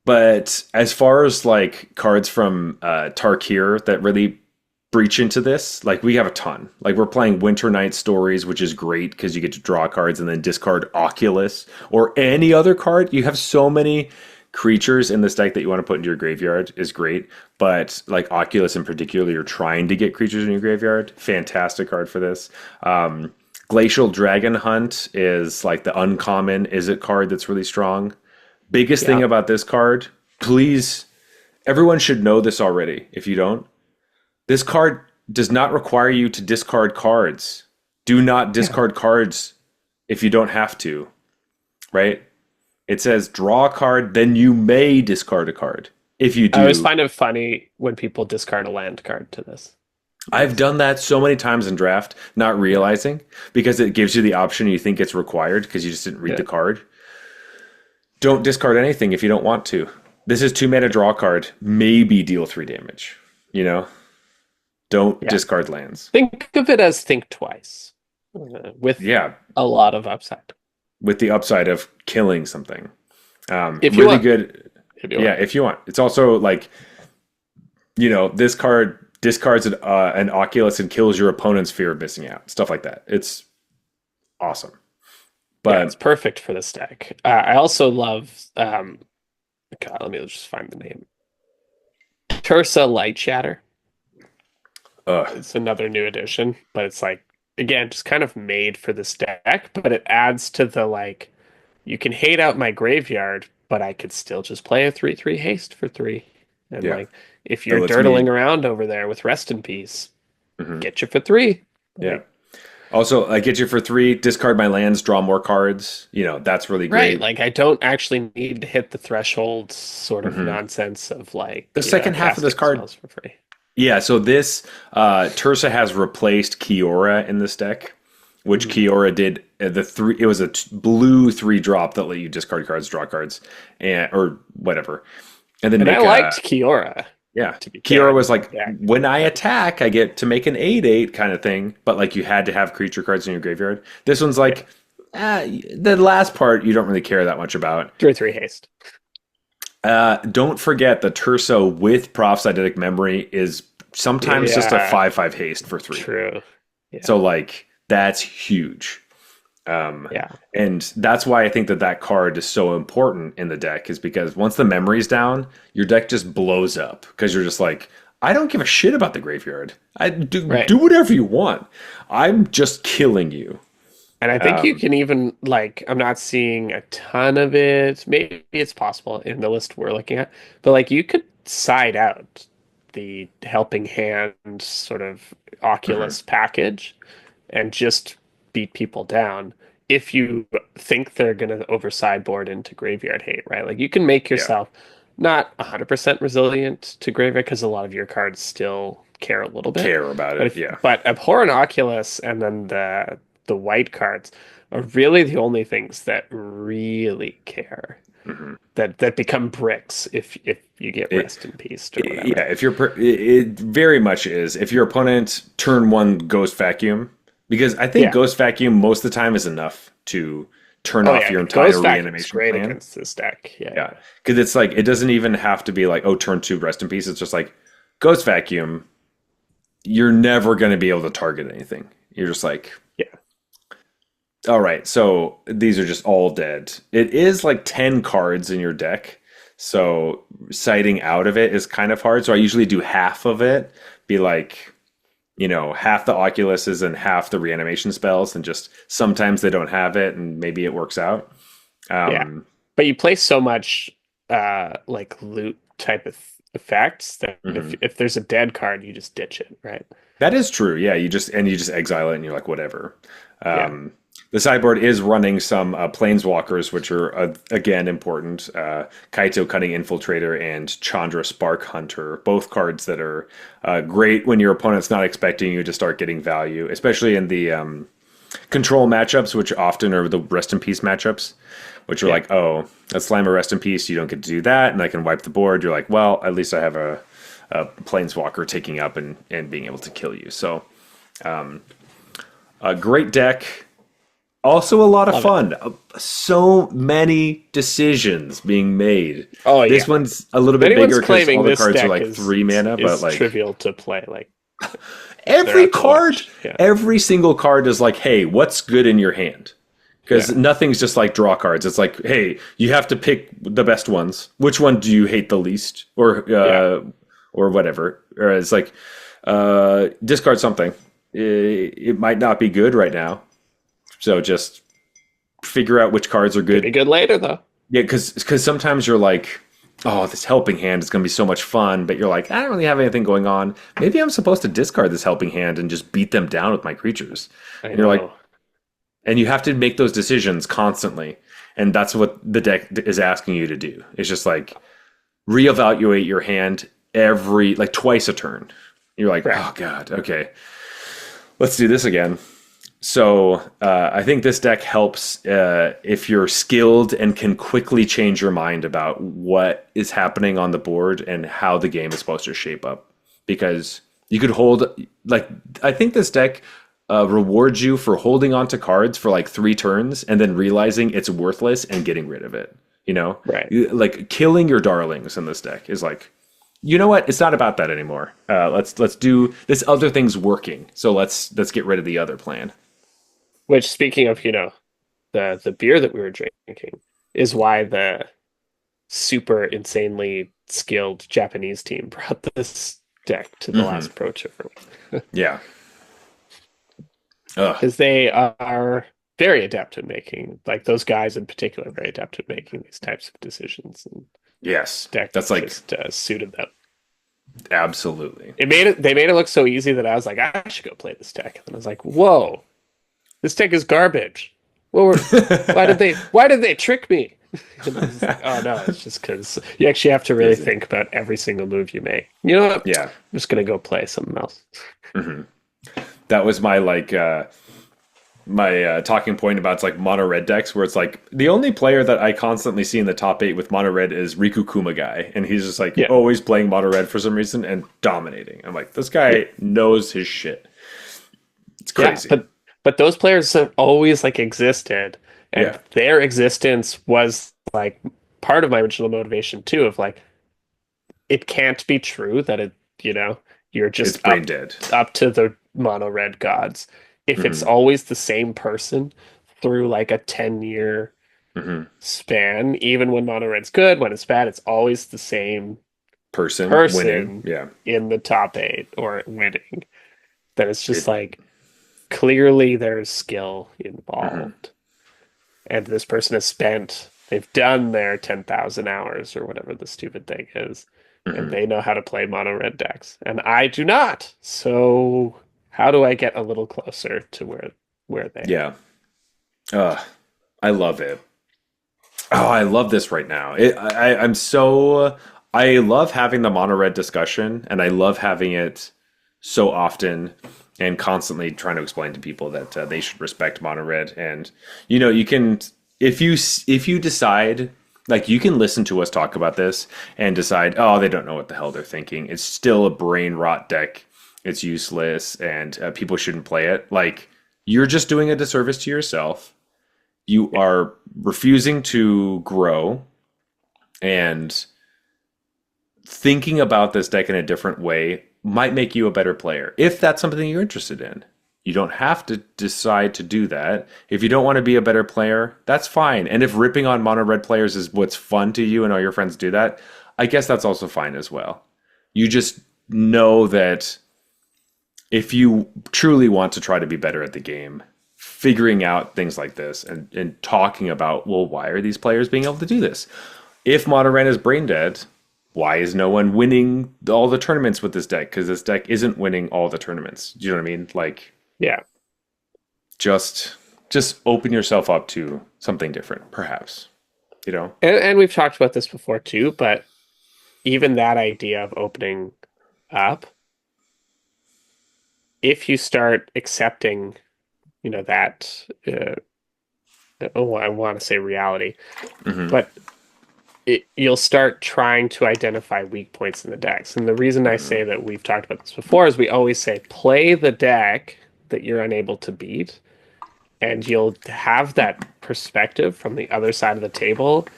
But as far as like cards from Tarkir that really breach into this, like we have a ton. Like we're playing Winter Night Stories, which is great because you get to draw cards and then discard Oculus or any other card. You have so many creatures in this deck that you want to put into your graveyard is great. But like Oculus in particular, you're trying to get creatures in your graveyard. Fantastic card for this. Glacial Dragon Hunt is like the uncommon is it card that's really strong. Biggest thing Yeah. about this card, please, everyone should know this already. If you don't, this card does not require you to discard cards. Do not Yeah. discard cards if you don't have to, right? It says draw a card, then you may discard a card. If you I always do, find it funny when people discard a land card to this. I've done that so many times in draft, not realizing because it gives you the option you think it's required because you just didn't read Yeah. the card. Don't discard anything if you don't want to. This is 2 mana draw card, maybe deal 3 damage. You know? Don't Yeah. discard lands. Think of it as think twice with Yeah, a lot of upside. with the upside of killing something. If you Really want. good. If you Yeah, want. if you want. It's also like, this card discards an Oculus and kills your opponent's fear of missing out. Stuff like that. It's awesome. Yeah, it's But perfect for this deck. I also love. God, let me just find the name. Tersa Light Shatter. ugh, It's another new addition, but it's like again just kind of made for this deck. But it adds to the like you can hate out my graveyard, but I could still just play a 3/3 haste for three. And yeah. like if That you're lets dirtling me. around over there with Rest in Peace, Mhm, get you for three. yeah. Like, Also, I get you for 3, discard my lands, draw more cards. That's really right. great. Like I don't actually need to hit the threshold sort of Mhm. nonsense of like, The second half of this casting card. spells for free. Yeah, so this Tersa has replaced Kiora in this deck, which Mhm. Kiora did the 3. It was a blue 3 drop that let you discard cards, draw cards, and or whatever, and then And I make a liked Kiora, yeah. to be fair, Kiora in was this like deck. when I attack, I get to make an 8/8 kind of thing, but like you had to have creature cards in your graveyard. This one's Yeah. like the last part you don't really care that much about. 3/3 haste. Don't forget the Terso with Prof's eidetic memory is sometimes just a Yeah, 5/5 haste for 3. true. Yeah, So like that's huge. Um, yeah. and that's why I think that that card is so important in the deck is because once the memory's down, your deck just blows up because you're just like, I don't give a shit about the graveyard. I do Right. whatever you want. I'm just killing you. And I think you Um, can even like I'm not seeing a ton of it. Maybe it's possible in the list we're looking at, but like you could side out the helping hand sort of mhm. Oculus package and just beat people down if you think they're going to over sideboard into graveyard hate, right? Like you can make Yeah, yourself not 100% resilient to graveyard because a lot of your cards still care a little bit. care about But it. if Yeah. but Abhorrent Oculus and then the white cards are really the only things that really care. Mhm. That become bricks if you get It, rest in peace or yeah, whatever. if it very much is. If your opponent turn one Ghost Vacuum, because I think Yeah. Ghost Vacuum most of the time is enough to turn Oh off yeah, your entire Ghost Vacuum is reanimation great plan. against this deck. Yeah, Yeah, yeah. because it's like it doesn't even have to be like, oh, turn two, rest in peace. It's just like Ghost Vacuum. You're never going to be able to target anything. You're just like, Yeah. all right, so these are just all dead. It is like 10 cards in your deck. So sighting out of it is kind of hard. So I usually do half of it, be like, half the Oculuses and half the reanimation spells, and just sometimes they don't have it, and maybe it works out. Yeah. Um, But you play so much like loot type of effects that if mhm. if there's a dead card, you just ditch it, right? That is true. Yeah, you just exile it, and you're like, whatever. Yeah. Um, the sideboard is running some planeswalkers, which are again important. Kaito Cunning Infiltrator and Chandra Spark Hunter, both cards that are great when your opponent's not expecting you to start getting value, especially in the control matchups, which often are the Rest in Peace matchups, which are Yeah. like, oh, let's slam a Rest in Peace. You don't get to do that, and I can wipe the board. You're like, well, at least I have a planeswalker taking up and being able to kill you. So a great deck. Also a lot of Love it. fun. So many decisions being made. Oh This yeah. one's a little If bit anyone's bigger because all claiming the this cards are deck like is 3 mana, but is like trivial to play, like they're every out to card, watch. Yeah. every single card is like, hey, what's good in your hand? Because Yeah. nothing's just like draw cards. It's like, hey, you have to pick the best ones. Which one do you hate the least, Yeah. or whatever? Or it's like, discard something. It might not be good right now, so just figure out which cards are Could be good. good later though. Yeah, because sometimes you're like, oh, this helping hand is going to be so much fun, but you're like, I don't really have anything going on. Maybe I'm supposed to discard this helping hand and just beat them down with my creatures. I And you're like, know. and you have to make those decisions constantly. And that's what the deck is asking you to do. It's just like reevaluate your hand every like twice a turn. You're like, Right. oh god, okay, let's do this again. So I think this deck helps if you're skilled and can quickly change your mind about what is happening on the board and how the game is supposed to shape up. Because you could hold, like, I think this deck rewards you for holding on to cards for like 3 turns and then realizing it's worthless and getting rid of it. Right. Like killing your darlings in this deck is like, you know what? It's not about that anymore. Let's do this other thing's working. So let's get rid of the other plan. Which speaking of, the beer that we were drinking is why the super insanely skilled Japanese team brought this deck to the Hmm. last Pro Tour Yeah. Ugh. because they are very adept at making, like those guys in particular, are very adept at making these types of decisions, and Yes. deck That's like just suited them. absolutely. They made it look so easy that I was like, I should go play this deck, and then I was like, whoa, this deck is garbage. Why did they trick me? And I was like, oh no, it's just because you actually have to really Crazy. think about every single move you make. You know what? Yeah. I'm just gonna go play something else. Hmm. That was my like my talking point about it's like mono red decks where it's like the only player that I constantly see in the top 8 with mono red is Riku Kumagai, and he's just like Yeah, always playing mono red for some reason and dominating. I'm like, this yeah, guy knows his shit. It's yeah. crazy. But those players have always like existed, and Yeah. their existence was like part of my original motivation too of like it can't be true that you know, you're It's just brain dead. up to the mono red gods. If it's Hmm. always the same person through like a 10-year Hmm. span, even when mono red's good, when it's bad, it's always the same Person winning. person Yeah. in the top eight or winning. Then it's just It. like clearly there's skill Hmm. involved. And this person has they've done their 10,000 hours or whatever the stupid thing is, and Hmm. they know how to play mono red decks. And I do not. So how do I get a little closer to where they are? Yeah. Uh, I love it. Oh, I love this right now. I'm so I love having the mono red discussion, and I love having it so often and constantly trying to explain to people that they should respect mono red. And you can if you decide like you can listen to us talk about this and decide, oh, they don't know what the hell they're thinking. It's still a brain rot deck. It's useless, and people shouldn't play it. Like you're just doing a disservice to yourself. You are refusing to grow and thinking about this deck in a different way might make you a better player if that's something you're interested in. You don't have to decide to do that. If you don't want to be a better player, that's fine. And if ripping on mono red players is what's fun to you and all your friends do that, I guess that's also fine as well. You just know that if you truly want to try to be better at the game, figuring out things like this and talking about, well, why are these players being able to do this? If Monoran is brain dead, why is no one winning all the tournaments with this deck? Because this deck isn't winning all the tournaments. Do you know what I mean? Like, Yeah. just just open yourself up to something different, perhaps. You know? And we've talked about this before too, but even that idea of opening up, if you start accepting, that, oh, I want to say reality, Hmm. but you'll start trying to identify weak points in the decks. And the reason I say Hmm. that we've talked about this before is we always say play the deck that you're unable to beat, and you'll have that perspective from the other side of the table.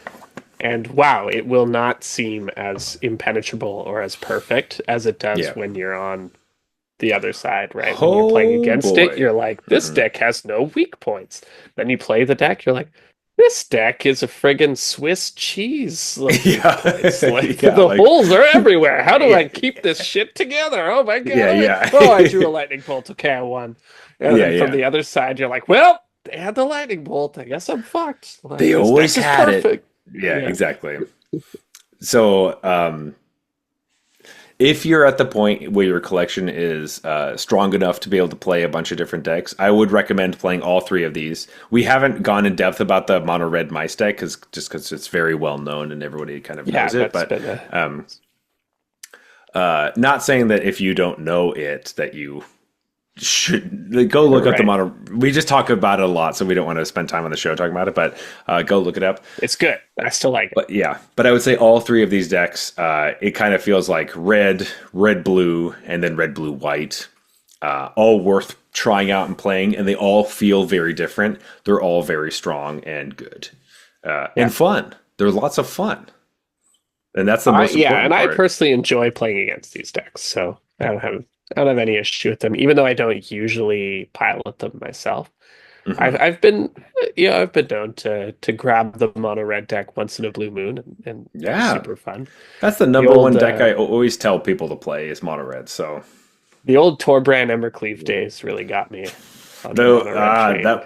And wow, it will not seem as impenetrable or as perfect as it does Yeah. when you're on the other side, right? When you're playing Oh against it, boy. you're like, this Hmm. deck has no weak points. Then you play the deck, you're like, this deck is a friggin' Swiss cheese of weak points. Yeah. Like Yeah. the Like, holes are everywhere. How do yeah. I keep this shit together? Oh my Yeah. God. Yeah. Oh, I drew a lightning bolt. Okay, I won. And Yeah. then from Yeah. the other side, you're like, well, they had the lightning bolt. I guess I'm fucked. Like They this deck always is had it. perfect. Yeah, Yeah. exactly. So, if you're at the point where your collection is strong enough to be able to play a bunch of different decks, I would recommend playing all three of these. We haven't gone in depth about the mono red mice deck because it's very well known and everybody kind of Yeah, knows it. that's But been a um, not saying that if you don't know it that you should like, go look up the right. mono. We just talk about it a lot, so we don't want to spend time on the show talking about it. But go look it up. It's good. I still like it. But yeah, but I would say all three of these decks, it kind of feels like red, red, blue, and then red, blue, white. All worth trying out and playing, and they all feel very different. They're all very strong and good Yeah. and fun. There's lots of fun, and that's the most Yeah, and important I part. personally enjoy playing against these decks, so I don't have any issue with them, even though I don't usually pilot them myself. Hmm. I've been I've been known to grab the mono red deck once in a blue moon, and Yeah, super fun. that's the The number old one deck I always tell people to play is mono red. So the old Torbran Embercleave days really got me on the though mono red train.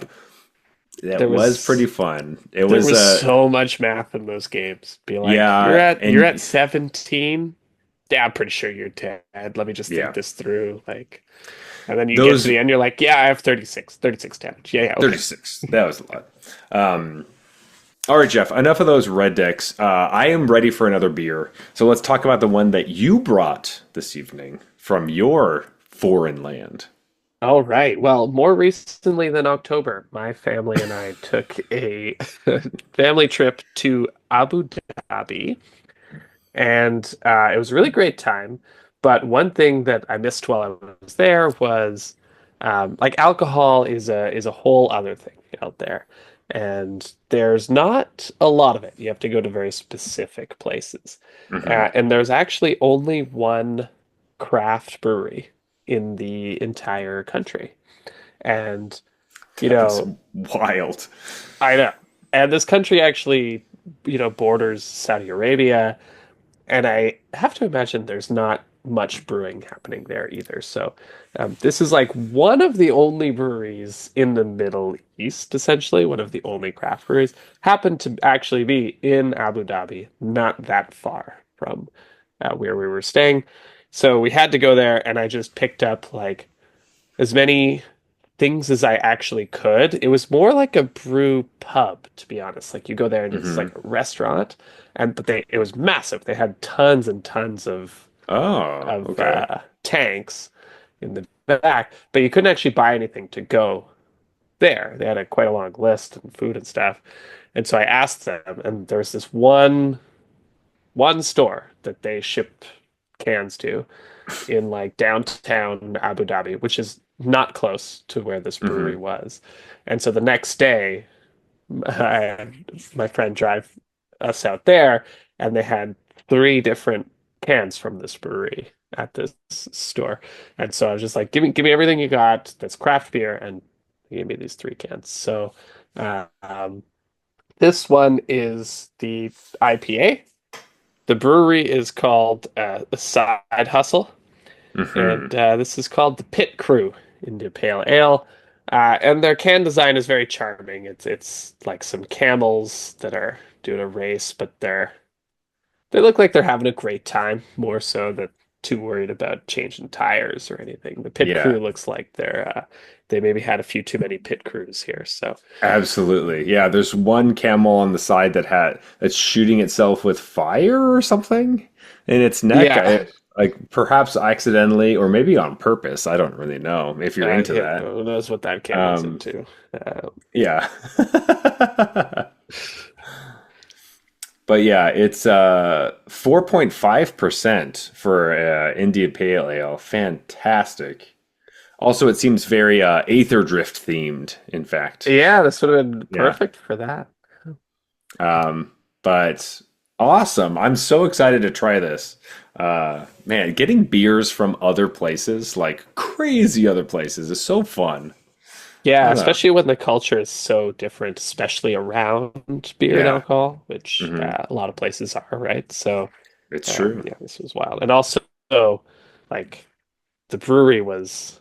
that There was was pretty fun. It there was was so much math in those games. Be like, yeah, you're at and 17. Yeah, I'm pretty sure you're dead. Let me just think yeah. this through. Like, and then you get to Those the end, you're like, yeah, I have 36 damage. Yeah, yeah, okay. 36. That was a lot. All right, Jeff, enough of those red decks. I am ready for another beer. So let's talk about the one that you brought this evening from your foreign land. All right. Well, more recently than October, my family and I took a family trip to Abu Dhabi, and it was a really great time. But one thing that I missed while I was there was like alcohol is a whole other thing out there. and there's not a lot of it. You have to go to very specific places. Hmm. And there's actually only one craft brewery in the entire country. And, you That's know, wild. I know. And this country actually, borders Saudi Arabia. And I have to imagine there's not much brewing happening there either. So this is like one of the only breweries in the Middle East, essentially, one of the only craft breweries, happened to actually be in Abu Dhabi, not that far from where we were staying. So we had to go there, and I just picked up like as many things as I actually could. It was more like a brew pub, to be honest. Like you go there and it's Hmm. like a restaurant, and but it was massive. They had tons and tons Oh, of okay. tanks in the back, but you couldn't actually buy anything to go there. They had quite a long list and food and stuff. And so I asked them, and there was this one store that they shipped cans to in like downtown Abu Dhabi, which is not close to where this brewery Hmm. was. And so the next day, I had my friend drive us out there, and they had three different cans from this brewery at this store. And so I was just like, give me everything you got that's craft beer, and they gave me these three cans. So this one is the IPA. The brewery is called the Side Hustle, Hmm. and this is called the Pit Crew India Pale Ale. And their can design is very charming. It's like some camels that are doing a race, but they look like they're having a great time, more so than too worried about changing tires or anything. The pit Yeah, crew looks like they maybe had a few too many pit crews here. So absolutely. Yeah, there's one camel on the side that's shooting itself with fire or something in its neck. yeah, Like perhaps accidentally or maybe on purpose. I don't really know if you're into yeah, that. who knows what that camel's Um, into? Uh, yeah. But yeah, it's 4.5% for India Pale Ale. Fantastic. Also, it seems very Aether Drift themed, in fact. yeah, this would have been Yeah. perfect for that. But awesome. I'm so excited to try this. Man, getting beers from other places, like crazy other places, is so fun. Yeah, What a, especially when the culture is so different, especially around beer and yeah. alcohol, which Hmm. a lot of places are, right? So, It's true. yeah, this was wild. And also, like, the brewery was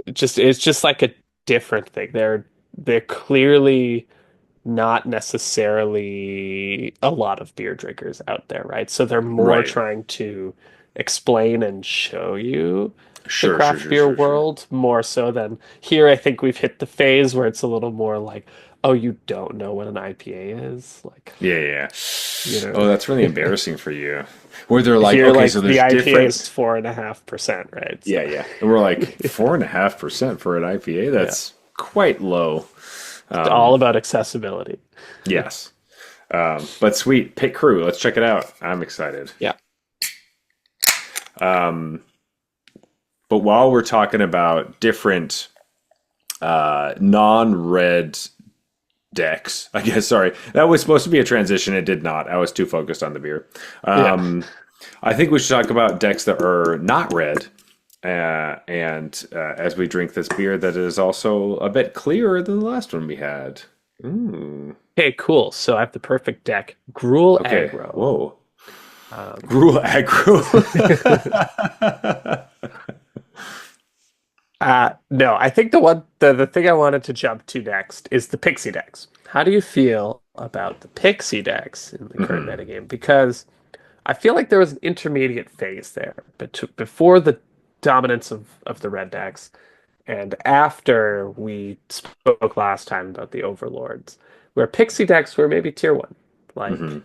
it's just like a different thing. They're clearly not necessarily a lot of beer drinkers out there, right? So they're more Right. trying to explain and show you the Sure, sure, craft sure, beer sure, sure. world more so than here. I think we've hit the phase where it's a little more like, oh, you don't know what an IPA is? Like, Yeah, yeah, yeah. you Oh, know, that's really embarrassing for you. Where they're like, here, okay, so like the there's IPA different. is 4.5%, right? So, Yeah, yeah. And we're like 4.5% for an IPA. yeah, That's quite low. it's all about accessibility. Yes. But sweet. Pit Crew. Let's check it out. I'm excited. Yeah. But while we're talking about different non-red decks, I guess, sorry, that was supposed to be a transition. It did not. I was too focused on the beer. Yeah. I think we should talk about decks that are not red. And as we drink this beer, that is also a bit clearer than the last one we had. Ooh. Okay, cool. So I have the perfect deck. Gruel Okay. aggro. Whoa. Um, Gruel aggro. no, I think the thing I wanted to jump to next is the Pixie decks. How do you feel about the Pixie decks in the current Hmm. metagame? Because I feel like there was an intermediate phase there, but before the dominance of the red decks, and after we spoke last time about the Overlords, where Pixie decks were maybe tier one. Hmm. Like,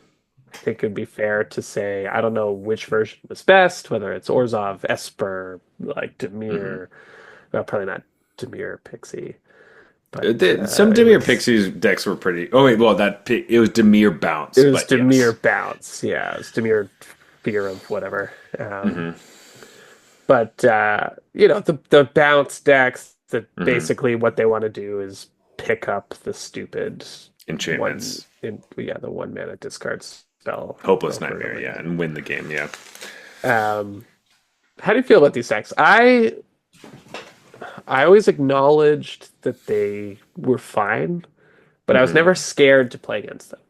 I think it'd be fair to say, I don't know which version was best, whether it's Orzhov, Esper, like Hmm. Demir, well, probably not Demir Pixie, but Some Demir Pixies decks were pretty. Oh wait, well it was Demir it Bounce, was but yes. Demir Bounce. Yeah, it was Demir Fear of whatever. Hmm. But the bounce decks that Hmm. basically what they want to do is pick up the stupid Enchantments. the 1 mana discard spell Hopeless over and Nightmare, over yeah, again. and win the game, yeah. Um, how do you feel about these decks? I always acknowledged that they were fine, but I was Hmm. never scared to play against them.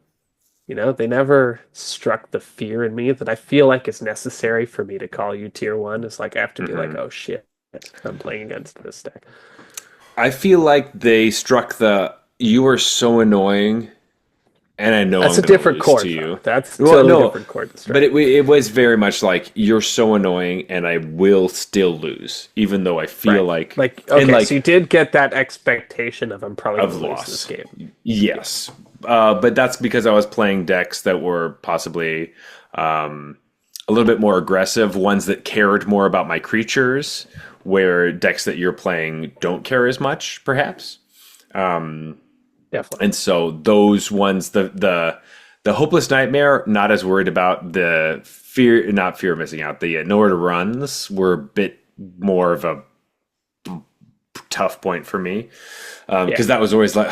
They never struck the fear in me that I feel like is necessary for me to call you tier one. It's like I have to be like, Hmm. oh shit, I'm playing against this deck. I feel like they struck the you are so annoying, and I know That's I'm a gonna different lose to chord, though. you. That's a Well, totally no, different chord to but strike. it was very much like you're so annoying, and I will still lose, even though I feel Right. like Like, and okay, so like you did get that expectation of I'm probably going of to lose this loss. game. Yeah. Yes, but that's because I was playing decks that were possibly a little bit more aggressive, ones that cared more about my creatures, where decks that you're playing don't care as much, perhaps. Definitely. And so those ones, the hopeless nightmare, not as worried about the fear, not fear of missing out. The nowhere to runs were a bit more of a tough point for me Yeah. because that was always like,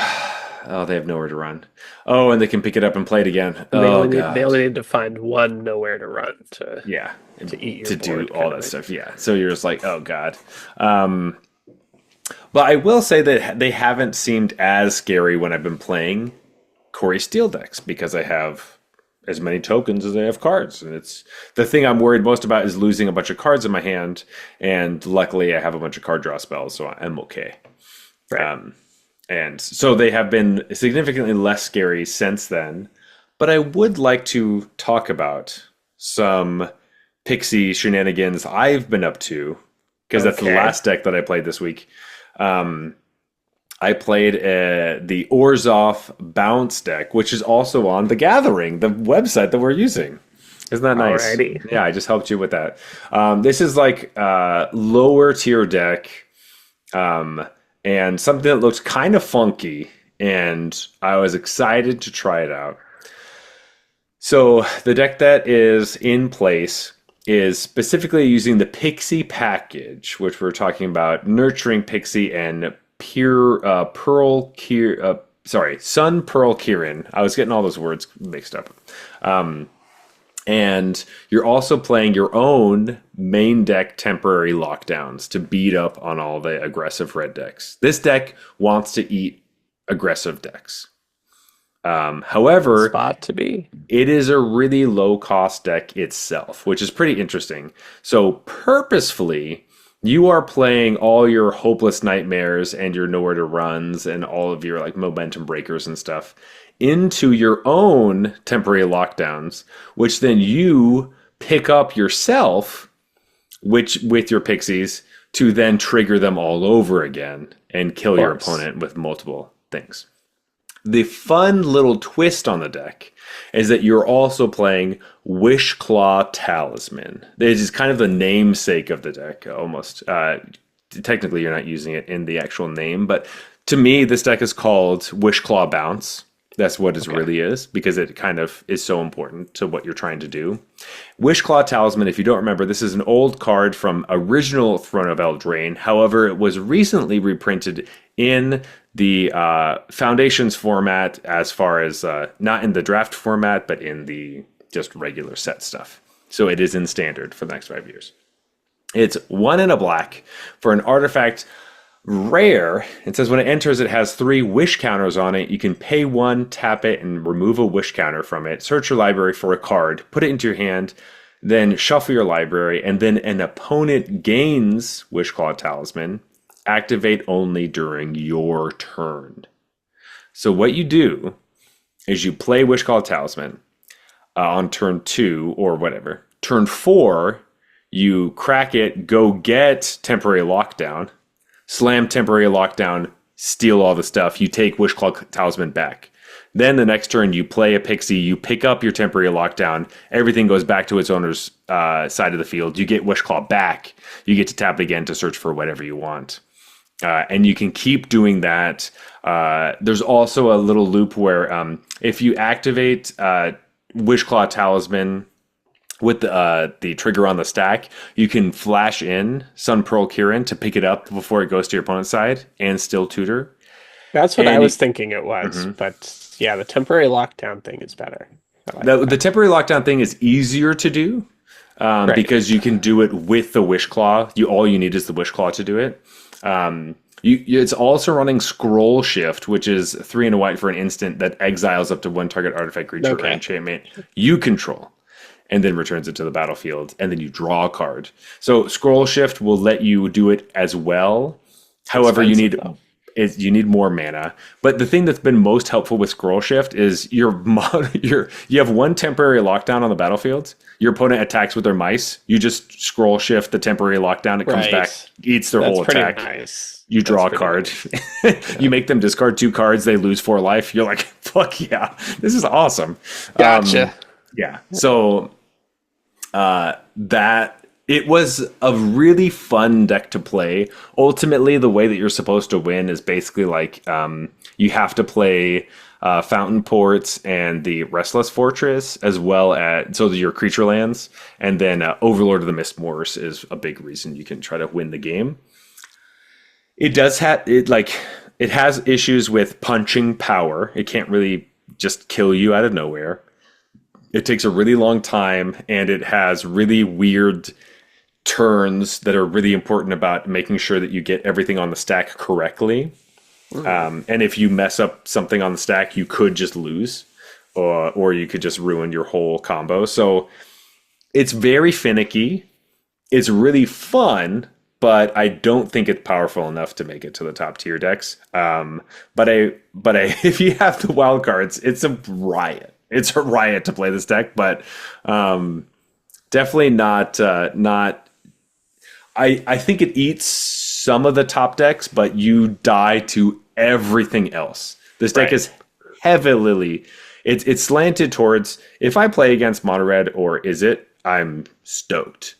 oh, they have nowhere to run. Oh, and they can pick it up and play it again. And they Oh only God, need to find one nowhere to run yeah, to eat your to do board all kind of that thing. stuff. Yeah, so you're just like, oh God. But I will say that they haven't seemed as scary when I've been playing Cori-Steel decks because I have as many tokens as I have cards, and it's the thing I'm worried most about is losing a bunch of cards in my hand. And luckily, I have a bunch of card draw spells, so I'm okay. Right. And so they have been significantly less scary since then. But I would like to talk about some pixie shenanigans I've been up to because that's the Okay. last deck that I played this week. I played the Orzhov Bounce deck, which is also on The Gathering, the website that we're using. Isn't that nice? Alrighty. Yeah, I just helped you with that. This is like a lower tier deck and something that looks kind of funky, and I was excited to try it out. So the deck that is in place is specifically using the Pixie package, which we're talking about nurturing Pixie and pure Pearl Kier. Sun Pearl Kieran. I was getting all those words mixed up. And you're also playing your own main deck temporary lockdowns to beat up on all the aggressive red decks. This deck wants to eat aggressive decks. However, Spot to be. it is a really low cost deck itself, which is pretty interesting. So, purposefully, you are playing all your hopeless nightmares and your nowhere to runs and all of your like momentum breakers and stuff into your own temporary lockdowns, which then you pick up yourself, which with your pixies to then trigger them all over again and Of kill your course. opponent with multiple things. The fun little twist on the deck is that you're also playing Wishclaw Talisman. It is kind of the namesake of the deck, almost. Technically, you're not using it in the actual name, but to me, this deck is called Wishclaw Bounce. That's what it Okay. really is because it kind of is so important to what you're trying to do. Wishclaw Talisman, if you don't remember, this is an old card from original Throne of Eldraine. However, it was recently reprinted in the Foundations format, as far as not in the draft format, but in the just regular set stuff. So it is in standard for the next 5 years. It's 1 and a black for an artifact rare. It says when it enters, it has 3 wish counters on it. You can pay 1, tap it, and remove a wish counter from it. Search your library for a card, put it into your hand, then shuffle your library, and then an opponent gains Wishclaw Talisman. Activate only during your turn. So what you do is you play Wishclaw Talisman on turn 2 or whatever. Turn 4, you crack it, go get Temporary Lockdown, slam Temporary Lockdown, steal all the stuff. You take Wishclaw Talisman back. Then the next turn, you play a pixie, you pick up your Temporary Lockdown, everything goes back to its owner's side of the field. You get Wishclaw back. You get to tap it again to search for whatever you want. And you can keep doing that. There's also a little loop where if you activate Wishclaw Talisman with the trigger on the stack, you can flash in Sun Pearl Kieran to pick it up before it goes to your opponent's side and still tutor. That's what I And was thinking it was, Mhm. but yeah, the temporary lockdown thing is better. I like The that. temporary lockdown thing is easier to do Right. because you can do it with the wish claw. All you need is the wish claw to do it. It's also running scroll shift, which is 3 and a white for an instant that exiles up to one target artifact, creature, or Okay. enchantment you control, and then returns it to the battlefield, and then you draw a card. So scroll shift will let you do it as well. It's However, expensive though. you need more mana. But the thing that's been most helpful with scroll shift is you have one temporary lockdown on the battlefield. Your opponent attacks with their mice. You just scroll shift the temporary lockdown. It comes back, Right. eats their That's whole pretty attack. nice. You That's draw a pretty card. nice. You Yeah. make them discard 2 cards. They lose 4 life. You're like, fuck yeah, this is awesome. Gotcha. Yeah. So that it was a really fun deck to play. Ultimately, the way that you're supposed to win is basically like you have to play Fountain Ports and the Restless Fortress, as well as your creature lands, and then Overlord of the Mistmoors is a big reason you can try to win the game. It does have it has issues with punching power. It can't really just kill you out of nowhere. It takes a really long time, and it has really weird turns that are really important about making sure that you get everything on the stack correctly. Mm. And if you mess up something on the stack, you could just lose, or you could just ruin your whole combo. So it's very finicky. It's really fun, but I don't think it's powerful enough to make it to the top tier decks. If you have the wild cards, it's a riot. It's a riot to play this deck, but definitely not. I think it eats some of the top decks, but you die to everything else. This deck Right. is heavily it's slanted towards if I play against mono red or is it, I'm stoked.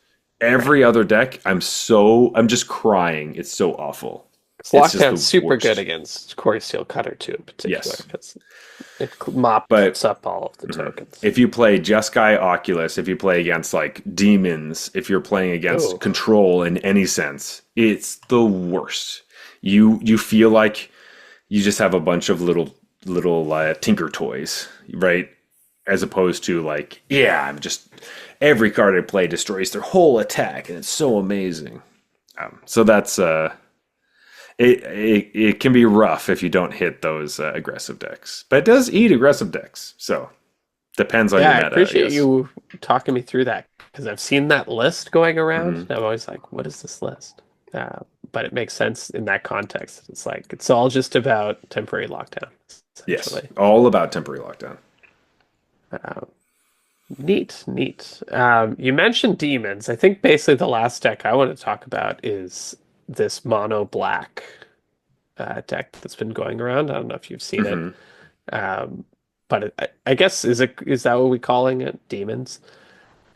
Right. Every other deck, I'm just crying. It's so awful. 'Cause It's just lockdown's the super good worst. against Cori-Steel Cutter too, in particular, Yes. because it mops But up all of the tokens. if you play Jeskai Oculus, if you play against like demons, if you're playing against Oh, control in any sense, it's the worst. You feel like you just have a bunch of little tinker toys, right? As opposed to like, yeah, I'm just every card I play destroys their whole attack, and it's so amazing. So that's it can be rough if you don't hit those aggressive decks, but it does eat aggressive decks. So depends on yeah, your I meta, I appreciate guess. you talking me through that because I've seen that list going around, Hmm. and I'm always like, what is this list? But it makes sense in that context. It's like it's all just about temporary lockdown, Yes, essentially. all about temporary lockdown. Uh, Neat, neat. You mentioned demons. I think basically the last deck I want to talk about is this mono black deck that's been going around. I don't know if you've seen it, Hmm. um, but I guess is that what we calling it? Demons.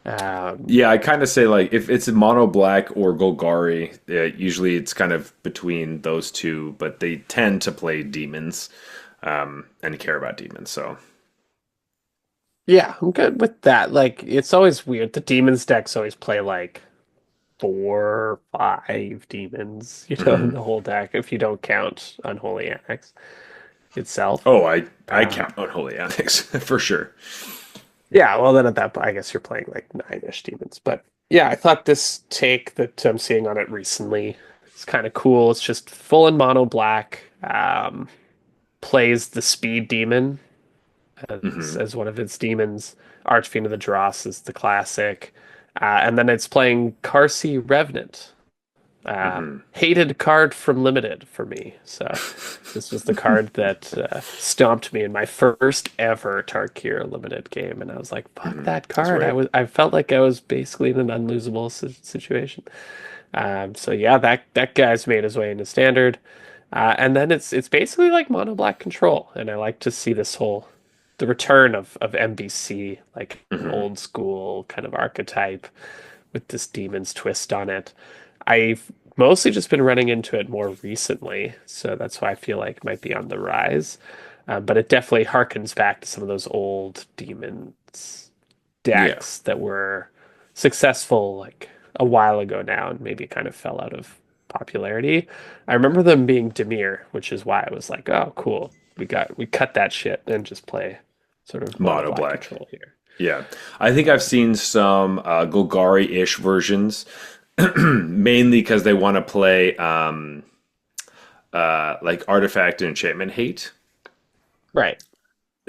Um, Yeah, I kind of say like if it's mono black or Golgari, usually it's kind of between those two, but they tend to play demons and care about demons. So, yeah, I'm good with that. Like it's always weird. The demons decks always play like 4 or 5 demons, in mhm. the whole deck if you don't count Unholy Annex itself. Oh, I Um, count Unholy Onyx for sure. Yeah, well then at that point, I guess you're playing like 9-ish demons. But yeah, I thought this take that I'm seeing on it recently is kind of cool. It's just full in mono black. Plays the speed demon Hmm. as one of its demons. Archfiend of the Dross is the classic. And then it's playing Karsi Revenant. Hmm. Hated card from Limited for me. So this was the card that stomped me in my first ever Tarkir Limited game, and I was like, "Fuck Hmm. that That's card!" right. I felt like I was basically in an unlosable situation. So yeah, that guy's made his way into Standard, and then it's basically like mono black control, and I like to see this whole the return of MBC, like an Hmm. old school kind of archetype with this demon's twist on it. I've mostly just been running into it more recently, so that's why I feel like it might be on the rise. But it definitely harkens back to some of those old demons Yeah. decks that were successful like a while ago now and maybe kind of fell out of popularity. I remember them being Demir, which is why I was like, oh, cool. We cut that shit and just play sort of mono Mono black black. control here. Yeah. I think I've seen some Golgari-ish versions, mainly because they want to play like artifact and enchantment hate. Right.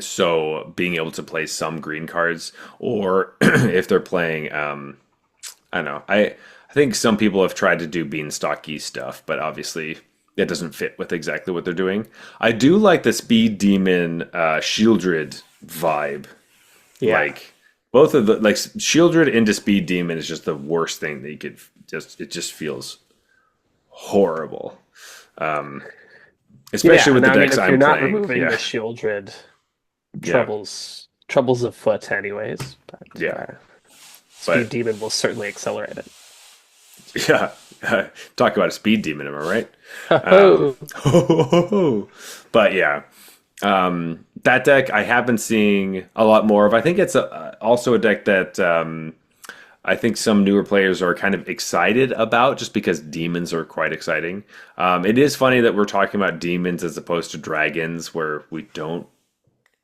So being able to play some green cards, or if they're playing, I don't know. I think some people have tried to do beanstalky stuff, but obviously it doesn't fit with exactly what they're doing. I do like the Speed Demon Shieldred vibe. Yeah. Like both of the like Shieldred into Speed Demon is just the worst thing that you could just. It just feels horrible, especially Yeah. with And the I mean, decks if you're I'm not playing. removing the Yeah, Shieldred, yeah, troubles afoot anyways. But yeah. Speed But Demon will certainly accelerate it. yeah, talk about a Speed Demon, am I right? Oh, But yeah, that deck I have been seeing a lot more of. I think it's also a deck that I think some newer players are kind of excited about just because demons are quite exciting. It is funny that we're talking about demons as opposed to dragons, where we don't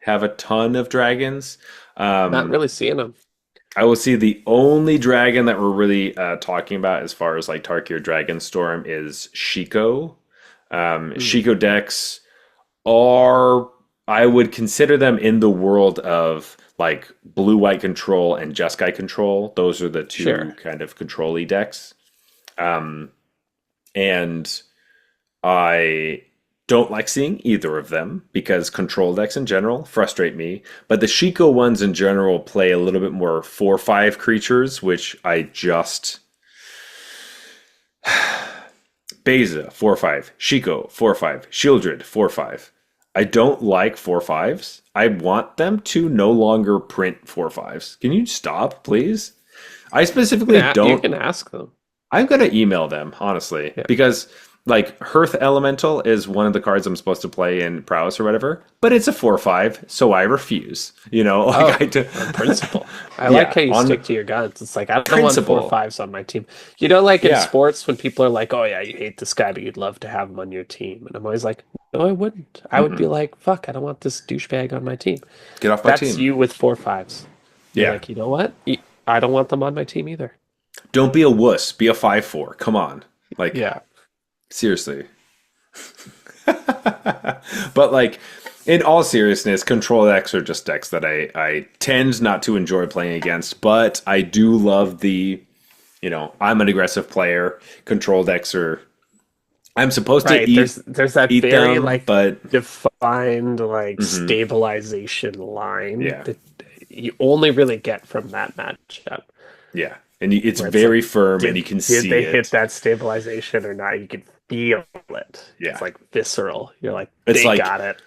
have a ton of dragons. not really seeing them. I will see the only dragon that we're really talking about as far as like Tarkir Dragonstorm is Shiko. Mm, Shiko decks are, I would consider them in the world of like blue white control and Jeskai control. Those are the two sure. kind of control-y decks. And I don't like seeing either of them because control decks in general frustrate me. But the Shiko ones in general play a little bit more 4/5 creatures, which I just. Beza 4/5, Shiko 4/5, Shieldred 4/5. I don't like 4/5s. I want them to no longer print 4/5s. Can you stop, please? I specifically You don't. can ask them. I'm gonna email them honestly Yeah. because like Hearth Elemental is one of the cards I'm supposed to play in Prowess or whatever, but it's a 4/5, so I refuse. You know, like Oh, I do. on principle. I like Yeah, how you on stick to your guns. It's like I don't want four principle. fives on my team. You know, like in Yeah. sports when people are like, "Oh yeah, you hate this guy, but you'd love to have him on your team," and I'm always like, "No, I wouldn't. I would be Mm-mm. like, fuck, I don't want this douchebag on my team." Get off my That's team. you with four fives. You're Yeah. like, you know what? I don't want them on my team either. Don't be a wuss. Be a 5/4. Come on. Like Yeah. seriously. But like in all seriousness, control decks are just decks that I tend not to enjoy playing against, but I do love I'm an aggressive player. Control decks are I'm supposed to Right. There's that eat very them, like but defined like mhm, stabilization line yeah. that you only really get from that matchup. Yeah. And it's Where it's like, very firm and did you can did see they hit it. that stabilization or not? You can feel it. It's Yeah. like visceral. You're like, It's they like got it.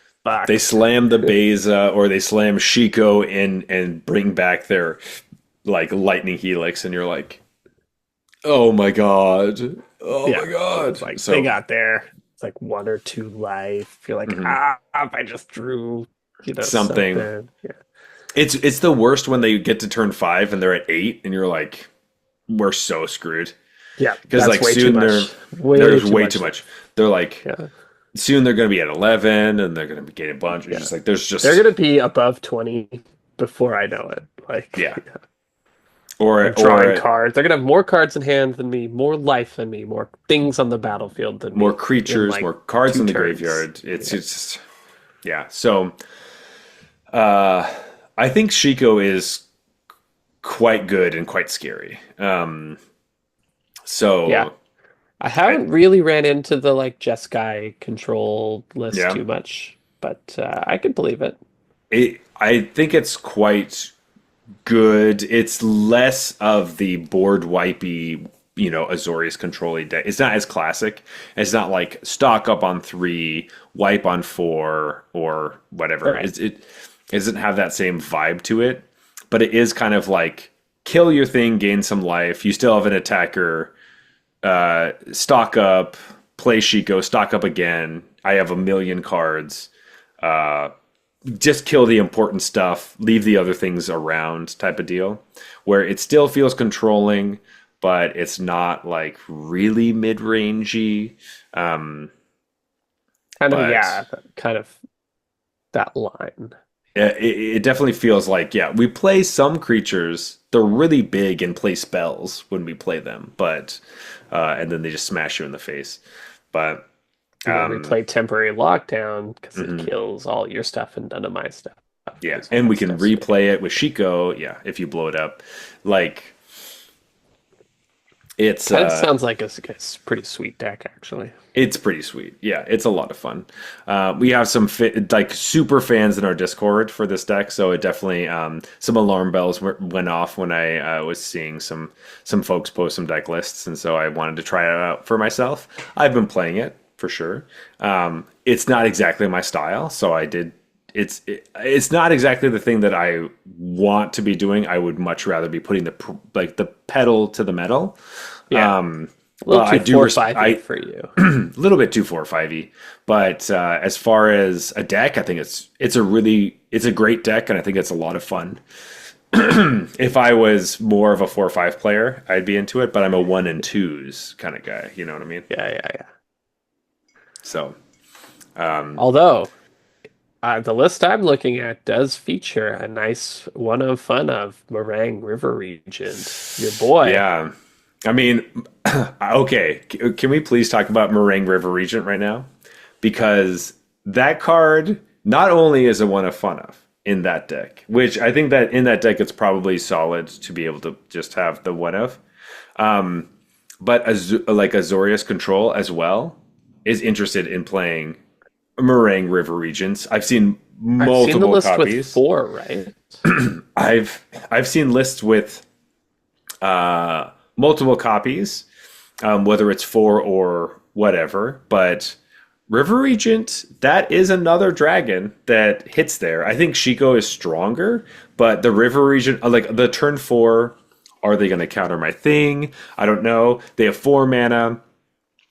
they Fuck. slam the Beza or they slam Shiko in and bring back their like lightning helix and you're like, oh my god. Oh Yeah. my god. It's like they So got there. It's like one or two life. You're like, mhm, if I just drew, something. something. Yeah. It's the worst when they get to turn 5 and they're at 8 and you're like, we're so screwed. Yeah. Because That's like way too soon much. there's Way too way much. too much. They're like Yeah. soon they're gonna be at 11 and they're gonna be getting a bunch. It's Yeah. just like there's They're just gonna be above 20 before I know it. Like yeah. Or of drawing or cards. They're gonna have more cards in hand than me, more life than me, more things on the battlefield than more me in creatures, like more cards two in the turns. graveyard. It's Yeah. just yeah. So uh I think Shiko is quite good and quite scary. Yeah. So I I haven't really ran into the like Jeskai control list yeah. too much, but I can believe it. I think it's quite good. It's less of the board wipey, Azorius controlling deck. It's not as classic. It's not like stock up on 3, wipe on 4, or whatever. Right. It doesn't have that same vibe to it, but it is kind of like kill your thing, gain some life. You still have an attacker. Stock up, play Shiko, stock up again. I have a million cards. Uh, just kill the important stuff, leave the other things around type of deal, where it still feels controlling, but it's not like really mid-rangey. Kind of, But yeah, kind of that line. it definitely feels like, yeah, we play some creatures. They're really big and play spells when we play them, but and then they just smash you in the face. But And then we um, play temporary lockdown because it mhm, kills all your stuff and none of my stuff yeah, because all and my we can stuff's big. replay it with Shiko. Yeah, if you blow it up, like it's Kind of sounds like a pretty sweet deck, actually. it's pretty sweet. Yeah, it's a lot of fun. We have some like super fans in our Discord for this deck, so it definitely some alarm bells went off when I was seeing some folks post some deck lists, and so I wanted to try it out for myself. I've been playing it for sure. It's not exactly my style, so I did. It's not exactly the thing that I want to be doing. I would much rather be putting the pedal to the metal. Yeah, a little But I too do four res- five e I for you. a little bit too 4 or 5e, but as far as a deck, I think it's a great deck, and I think it's a lot of fun. If I was more of a 4 or 5 player, I'd be into it, but I'm a one and twos kind of guy. You know what I mean? Yeah, yeah, yeah. So Although the list I'm looking at does feature a nice one of fun of Meringue River Regent. Your boy. yeah, I mean, okay, can we please talk about Meringue River Regent right now? Because that card not only is a one of fun of in that deck, which I think that in that deck it's probably solid to be able to just have the one of, but like Azorius Control as well is interested in playing Meringue River Regents. I've seen I've seen the multiple list with copies. four, right? I've seen lists with multiple copies, whether it's 4 or whatever. But River Regent, that is another dragon that hits there. I think Shiko is stronger, but the River Regent, like the turn 4, are they going to counter my thing? I don't know. They have 4 mana.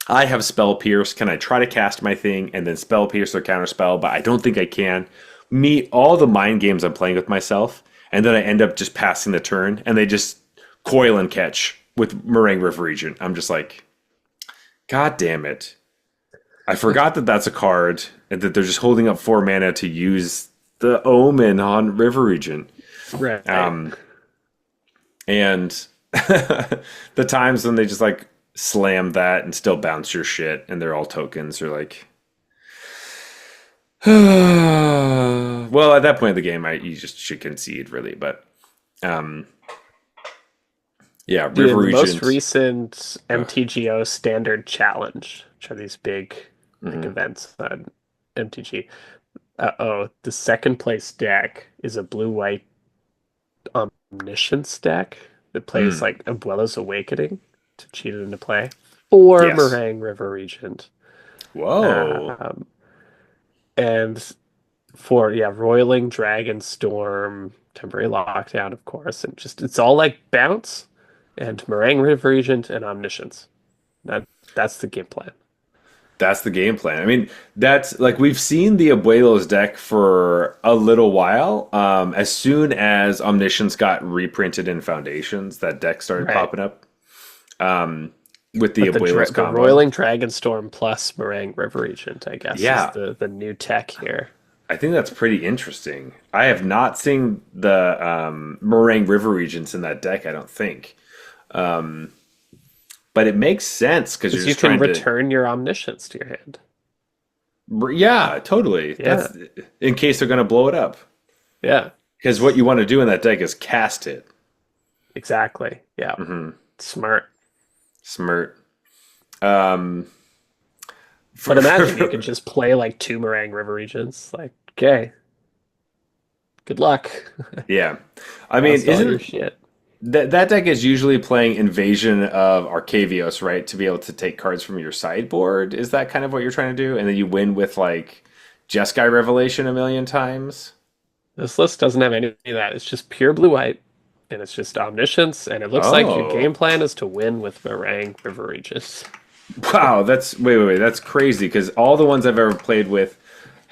I have Spell Pierce. Can I try to cast my thing and then Spell Pierce or counter spell? But I don't think I can. Me, all the mind games I'm playing with myself, and then I end up just passing the turn, and they just coil and catch with Meringue River Regent. I'm just like, God damn it. I forgot that that's a card, and that they're just holding up 4 mana to use the Omen on River Regent. Right. Um, and the times when they just like slam that and still bounce your shit, and they're all tokens, are like, well, at that point in the game, you just should concede, really. But um, yeah, Dude, River in the most Regent. recent Ugh. MTGO Standard Challenge, which are these big like Mhm. events on MTG. Uh-oh, the second place deck is a blue-white Omniscience deck that plays Mm. like Abuela's Awakening to cheat it into play for Yes. Meringue River Regent. Whoa. Um, and for yeah, Roiling Dragonstorm, Temporary Lockdown, of course, and just it's all like bounce and Meringue River Regent and Omniscience. That that's the game plan. That's the game plan. I mean, that's like we've seen the Abuelos deck for a little while. As soon as Omniscience got reprinted in Foundations, that deck started Right. popping up with the But Abuelos the combo. Roiling Dragonstorm plus Meringue River Regent, I guess, is Yeah, the new tech here. I think that's pretty interesting. I have not seen the Meringue River Regents in that deck, I don't think. But it makes sense because you're Because you just can trying to. return your Omniscience to your hand. Yeah, totally. Yeah, That's in case they're going to blow it up. yeah, Because what you want to do in that deck is cast it. exactly. Yeah, smart. Smirt. Um, But for, imagine you could just play like two Meringue River Regents. Like, okay, good luck. yeah. I mean, Lost all your isn't shit. that deck is usually playing Invasion of Arcavios, right? To be able to take cards from your sideboard. Is that kind of what you're trying to do? And then you win with like Jeskai Revelation a million times? This list doesn't have any of that. It's just pure blue white, and it's just Omniscience, and it looks like your Oh. game plan is to win with Meringue River Regents. Wow, that's wait. That's crazy because all the ones I've ever played with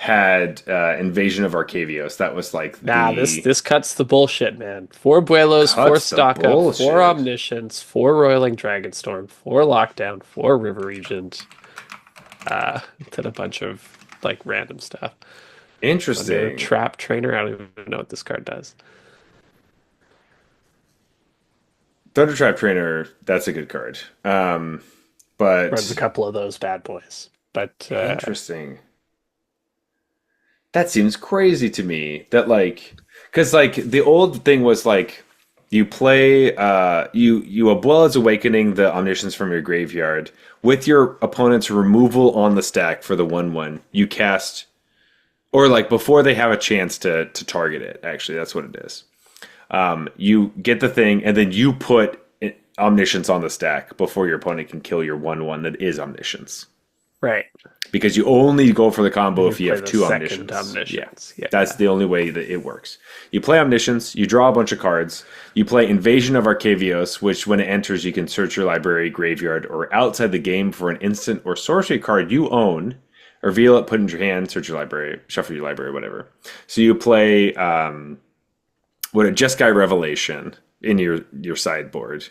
had Invasion of Arcavios. That was like Nah, this the this cuts the bullshit, man. 4 Buelos, 4 cuts the Stock Up, 4 bullshit. Omniscience, 4 Roiling Dragonstorm, 4 Lockdown, 4 River Regent, then a bunch of like random stuff. Thunder Interesting. Trap Trainer. I don't even know what this card does. Thundertrap Trainer, that's a good card. Runs a But couple of those bad boys. But interesting. That seems crazy to me. That like, because like the old thing was like, you play, you Abuela's Awakening the Omniscience from your graveyard with your opponent's removal on the stack for the 1/1. You cast, or like before they have a chance to target it. Actually, that's what it is. You get the thing, and then you put Omniscience on the stack before your opponent can kill your 1/1 that is Omniscience. right. Because you only go for the combo You if you play have the two second Omniscience. Omniscience. Yeah. That's the only way that it works. You play Omniscience, you draw a bunch of cards, you play Invasion of Arcavios, which when it enters, you can search your library, graveyard, or outside the game for an instant or sorcery card you own, reveal it, put it in your hand, search your library, shuffle your library, whatever. So you play what a Jeskai Revelation in your sideboard.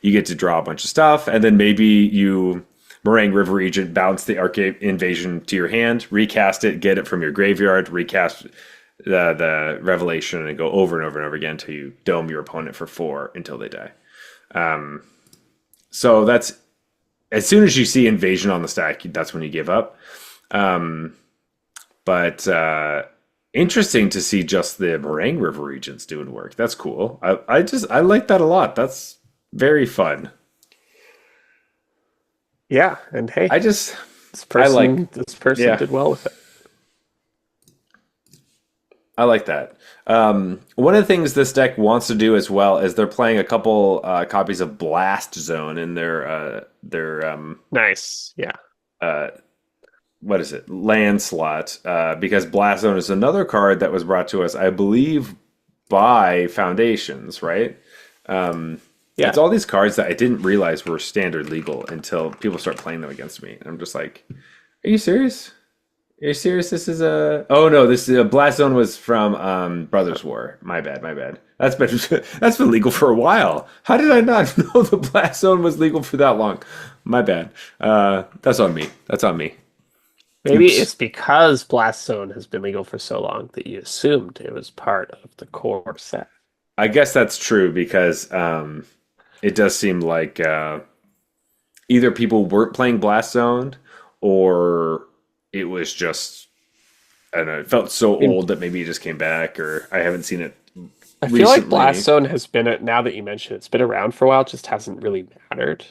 You get to draw a bunch of stuff, and then maybe you Meringue River Regent, bounce the Arcade Invasion to your hand, recast it, get it from your graveyard, recast the Revelation, and go over and over and over again until you dome your opponent for 4 until they die. So that's as soon as you see Invasion on the stack, that's when you give up. But interesting to see just the Meringue River Regents doing work. That's cool. I like that a lot. That's very fun. Yeah, and hey, I just this I person like this person yeah. did well with it. I like that. One of the things this deck wants to do as well is they're playing a couple copies of Blast Zone in their Nice. Yeah. what is it, land slot, because Blast Zone is another card that was brought to us, I believe, by Foundations, right? Yeah. It's all these cards that I didn't realize were standard legal until people start playing them against me. And I'm just like, are you serious? Are you serious? This is a... Oh, no, this is a Blast Zone was from Brothers War. My bad, my bad. That's been legal for a while. How did I not know the Blast Zone was legal for that long? My bad. That's on me. That's on me. Maybe Oops. it's because Blast Zone has been legal for so long that you assumed it was part of the core set. I guess that's true because it does seem like either people weren't playing Blast Zone or it was just, I don't know, it felt so I mean, old that maybe it just came back, or I haven't seen it I feel like Blast recently. Zone has been, now that you mention it, it's been around for a while, it just hasn't really mattered,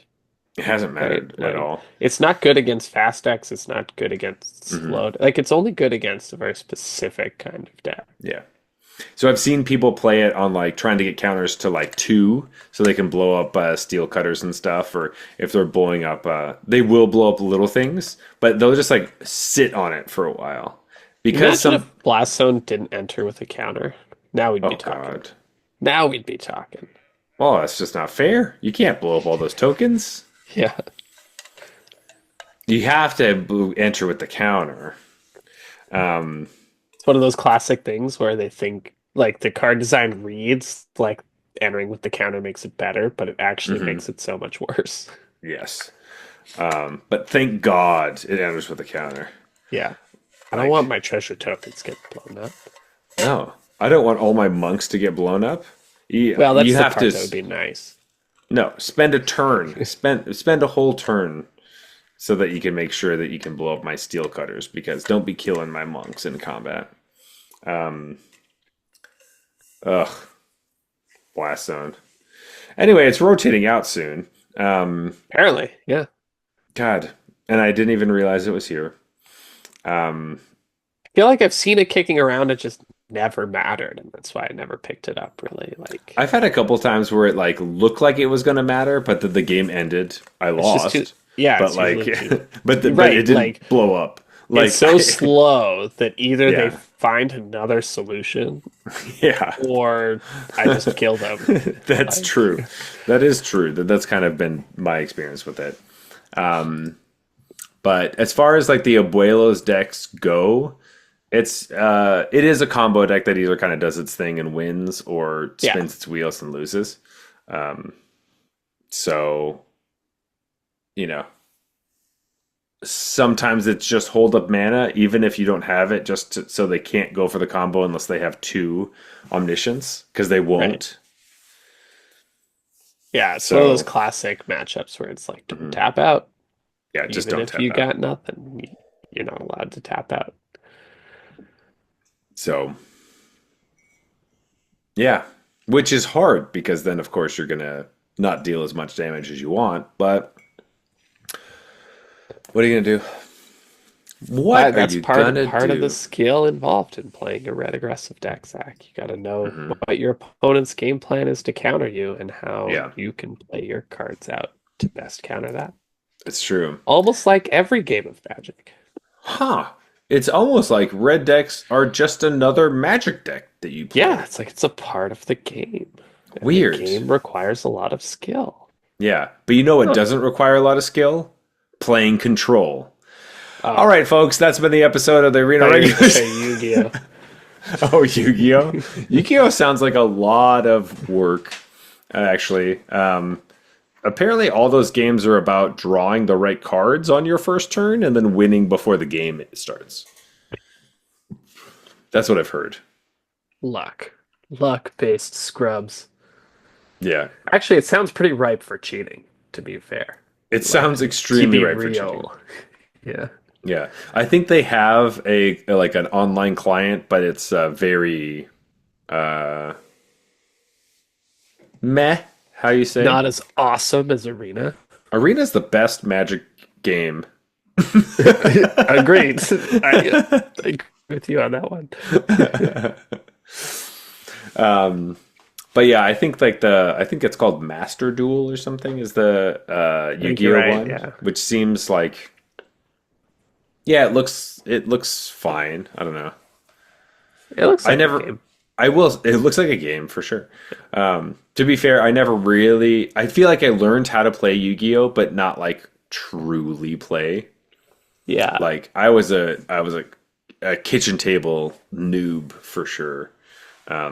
It hasn't right? mattered at Like, all. it's not good against fast decks, it's not good against Hmm. slow. Like, it's only good against a very specific kind of deck. Yeah. So I've seen people play it on like trying to get counters to like 2 so they can blow up steel cutters and stuff, or if they're blowing up, they will blow up little things, but they'll just like sit on it for a while because Imagine some. if Blast Zone didn't enter with a counter. Now we'd be Oh talking. God. Now we'd be talking. Oh, that's just not fair. You can't blow up all those tokens. Yeah. You have to enter with the counter. Um, It's one of those classic things where they think like the card design reads like entering with the counter makes it better, but it actually mhm, makes it so much worse. yes. But thank God it enters with the counter. Yeah. I don't want Like, my treasure tokens get blown up. no, I don't want all my monks to get blown up. Well, You that's the have to part that would be nice. no spend a turn, spend a whole turn so that you can make sure that you can blow up my steel cutters because don't be killing my monks in combat. Um, ugh, blast zone. Anyway, it's rotating out soon. Apparently, yeah. God, and I didn't even realize it was here. Um, I feel like I've seen it kicking around, it just never mattered, and that's why I never picked it up really. Like I've had a couple times where it like looked like it was going to matter, but then the game ended. I it's just too lost, yeah, but it's like, usually too but right, it didn't like blow up. it's Like, so slow that either they yeah, find another solution yeah, or I just kill them. that's Like true. That is true. That's kind of been my experience with it. But as far as like the Abuelos decks go, it is a combo deck that either kind of does its thing and wins or Yeah, spins its wheels and loses. Um, so you know, sometimes it's just hold up mana, even if you don't have it, so they can't go for the combo unless they have two omniscience, because they right. won't. Yeah, it's one of those So classic matchups where it's like, don't mhm. tap out. Yeah, just Even don't if tap you out. got nothing, you're not allowed to tap out. So yeah, which is hard because then of course you're gonna not deal as much damage as you want. But what are you gonna do? What are That's you gonna part of the do? skill involved in playing a red aggressive deck, Zach. You got to know Hmm. what your opponent's game plan is to counter you and how Yeah, you can play your cards out to best counter that. it's true. Almost like every game of Magic. Huh. It's almost like red decks are just another magic deck that you Yeah, play. it's like it's a part of the game, and the Weird. game requires a lot of skill. Yeah, but you know what Huh. doesn't require a lot of skill? Playing Control. All Oh, right, folks, that's been the episode of the Arena I thought you were going to Regulars. say Yu-Gi-Oh! Oh, Yu-Gi-Oh! Yu-Gi-Oh sounds like a lot of work, actually. Apparently, all those games are about drawing the right cards on your first turn and then winning before the game starts. That's what I've heard. Luck. Luck-based scrubs. Yeah, Actually, it sounds pretty ripe for cheating, to be fair. it Like, sounds to extremely be right for cheating. real. Yeah. Yeah, I think they have like an online client, but it's very uh, meh. How you say? Not as awesome as Arena. Arena's the best Magic game. Agreed. I agree with you on that one. But yeah, I think I think it's called Master Duel or something is the I think you're Yu-Gi-Oh right. one, Yeah. which seems like yeah, it looks fine. I don't know. It looks I like a never game. I will it looks like a game for sure. To be fair, I never really I feel like I learned how to play Yu-Gi-Oh, but not like truly play. Yeah. Like I was a kitchen table noob for sure.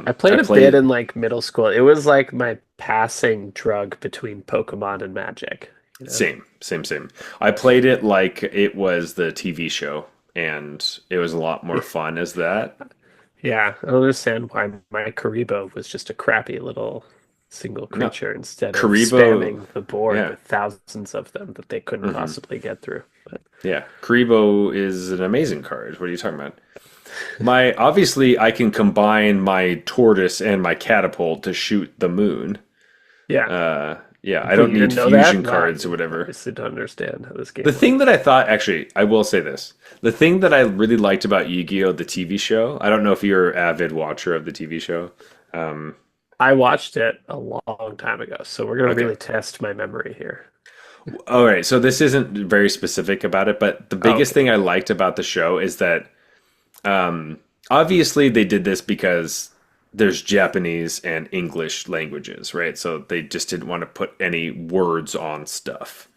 I I played a bit played in like middle school. It was like my passing drug between Pokemon and Magic, you know? same. I played it like it was the TV show, and it was a lot more fun as that. Yeah, I don't understand why my Karibo was just a crappy little single No, creature instead of Karibo, spamming the board yeah, with thousands of them that they couldn't hmm possibly get through. But yeah. Karibo is an amazing card. What are you talking about? My obviously, I can combine my tortoise and my catapult to shoot the moon. yeah, Yeah, I but don't you need didn't know that? fusion Wow, cards or you whatever. obviously don't understand how this game The thing works. that I thought, actually, I will say this. The thing that I really liked about Yu-Gi-Oh! The TV show, I don't know if you're an avid watcher of the TV show. Um, I watched it a long time ago, so we're gonna okay. really test my memory here. All right. So this isn't very specific about it, but the Oh, biggest okay. thing I liked about the show is that obviously they did this because there's Japanese and English languages, right? So they just didn't want to put any words on stuff.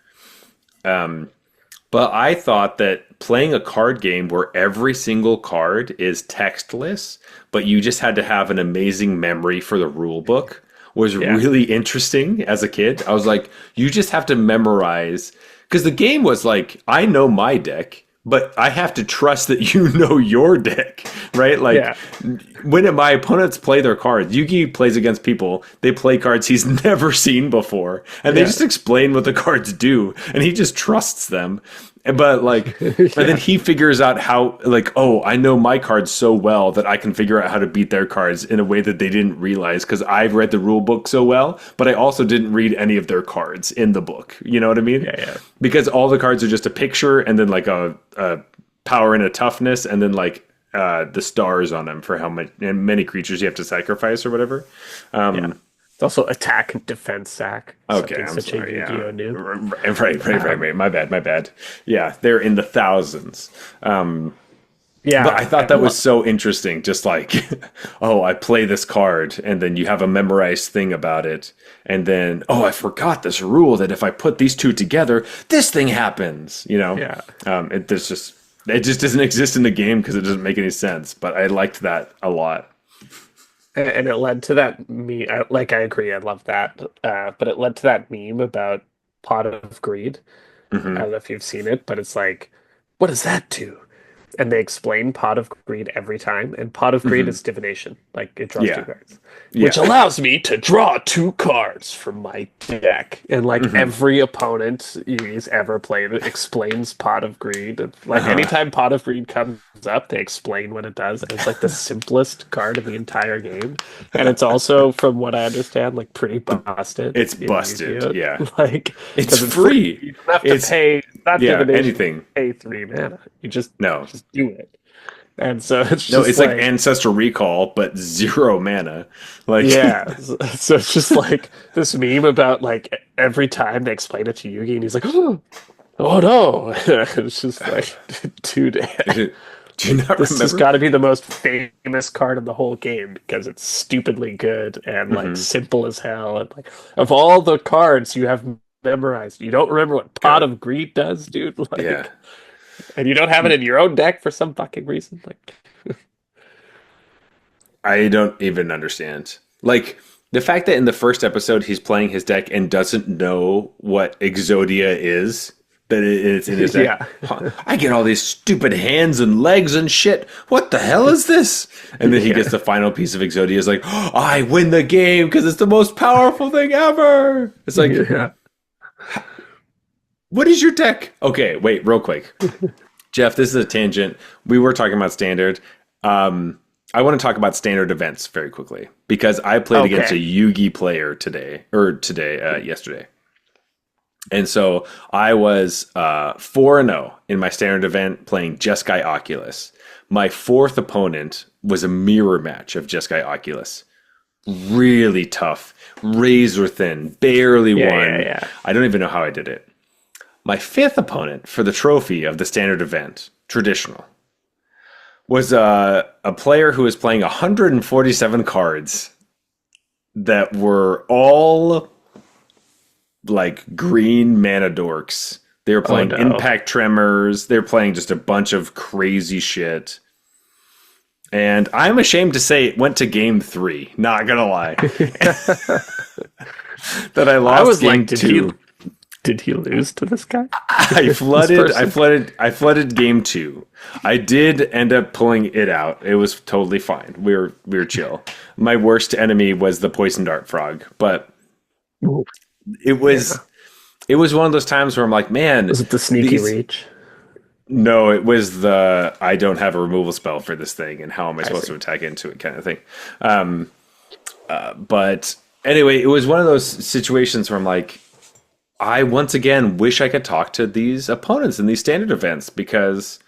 But I thought that playing a card game where every single card is textless, but you just had to have an amazing memory for the rule book was Yeah, really interesting as a kid. I was like, you just have to memorize because the game was like, I know my deck, but I have to trust that you know your deck, right? Like yeah, when my opponents play their cards, Yugi plays against people, they play cards he's never seen before, and they yeah, just explain what the cards do, and he just trusts them. But like, and then yeah, he figures out how, like, oh, I know my cards so well that I can figure out how to beat their cards in a way that they didn't realize because I've read the rule book so well, but I also didn't read any of their cards in the book. You know what I mean? yeah, Because all the cards are just a picture and then like a power and a toughness and then like the stars on them for how much and many creatures you have to sacrifice or whatever. yeah. It's also attack and defense sack. Okay, Something I'm such a sorry. Yeah, Yu-Gi-Oh noob. right. My bad. Yeah, they're in the thousands. But I Yeah, thought that was so interesting. Just like, oh, I play this card, and then you have a memorized thing about it, and then oh, I forgot this rule that if I put these two together, this thing happens. yeah. There's just It just doesn't exist in the game because it doesn't make any sense. But I liked that a lot. And it led to that meme. Like, I agree, I love that. But it led to that meme about Pot of Greed. I Hmm. don't know if you've seen it, but it's like, what does that do? And they explain Pot of Greed every time. And Pot of Greed Hmm. is divination. Like, it draws two Yeah, cards, which yeah. allows me to draw two cards from my deck. And like Hmm. every opponent he's ever played explains Pot of Greed. And, like, Uh-huh. anytime Pot of Greed comes up, they explain what it does. And it's like the simplest card in the entire game. And it's also, from what I understand, like pretty busted It's in busted. Yu-Gi-Oh! Yeah, Like, it's because it's free. free. You don't have to It's pay. It's not yeah. divination. Anything. Pay 3 mana. You No, just do it. And so it's no. just It's like like, Ancestral Recall, but 0 mana. Like, yeah. So it's just like this meme about like every time they explain it to Yugi, and he's like, oh no. It's just like, dude, do you not this has remember? got to be the most famous card in the whole game because it's stupidly good and like Hmm. simple as hell. And like, of all the cards you have memorized, you don't remember what Pot Yeah, of Greed does, dude? yeah. Like, and you don't have it in your own deck for some fucking reason. Like, I don't even understand. Like the fact that in the first episode he's playing his deck and doesn't know what Exodia is, that it's in his deck. yeah, Huh, I get all these stupid hands and legs and shit. What the hell is this? And then he yeah, gets the final piece of Exodia. Is like, oh, I win the game because it's the most powerful thing ever. It's like, yeah. what is your deck? Okay, wait, real quick. Jeff, this is a tangent. We were talking about standard. I want to talk about standard events very quickly because I played against a Okay. Yugi player yesterday. And so I was 4-0 in my standard event playing Jeskai Oculus. My fourth opponent was a mirror match of Jeskai Oculus. Really tough, razor thin, barely Yeah, yeah, won. yeah. I don't even know how I did it. My fifth opponent for the trophy of the standard event, traditional, was a player who was playing 147 cards that were all like green mana dorks. They were Oh playing no. Impact Tremors. They were playing just a bunch of crazy shit. And I'm ashamed to say it went to game three. Not gonna lie, that I I lost was game like, two. did he lose to this guy? I This flooded, I person? flooded, I flooded game two. I did end up pulling it out. It was totally fine. We were chill. My worst enemy was the poison dart frog, but Ooh, it yeah. was it was one of those times where I'm like, man, Was it the sneaky these. reach? No, it was the I don't have a removal spell for this thing, and how am I I supposed see. to attack into it kind of thing. But anyway, it was one of those situations where I'm like, I once again wish I could talk to these opponents in these standard events because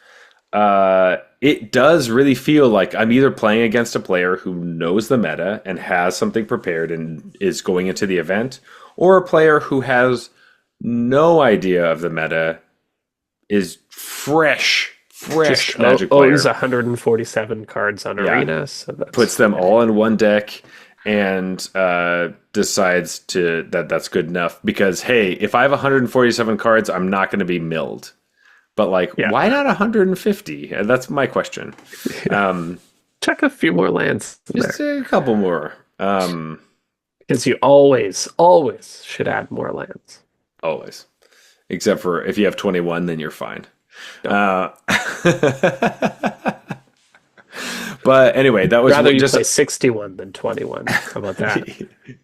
it does really feel like I'm either playing against a player who knows the meta and has something prepared and is going into the event, or a player who has no idea of the meta, is fresh Just Magic owns player. 147 cards on Yeah, Arena, so puts that's them all in one deck and decides that's good enough because hey, if I have 147 cards, I'm not going to be milled. But like, yeah. why not 150? That's my question. Check a few more lands in Just there a couple more. because you always should add more lands. Always, except for if you have 21, then you're fine. No, Uh, but anyway, that was rather you just play 61 than 21. How about that?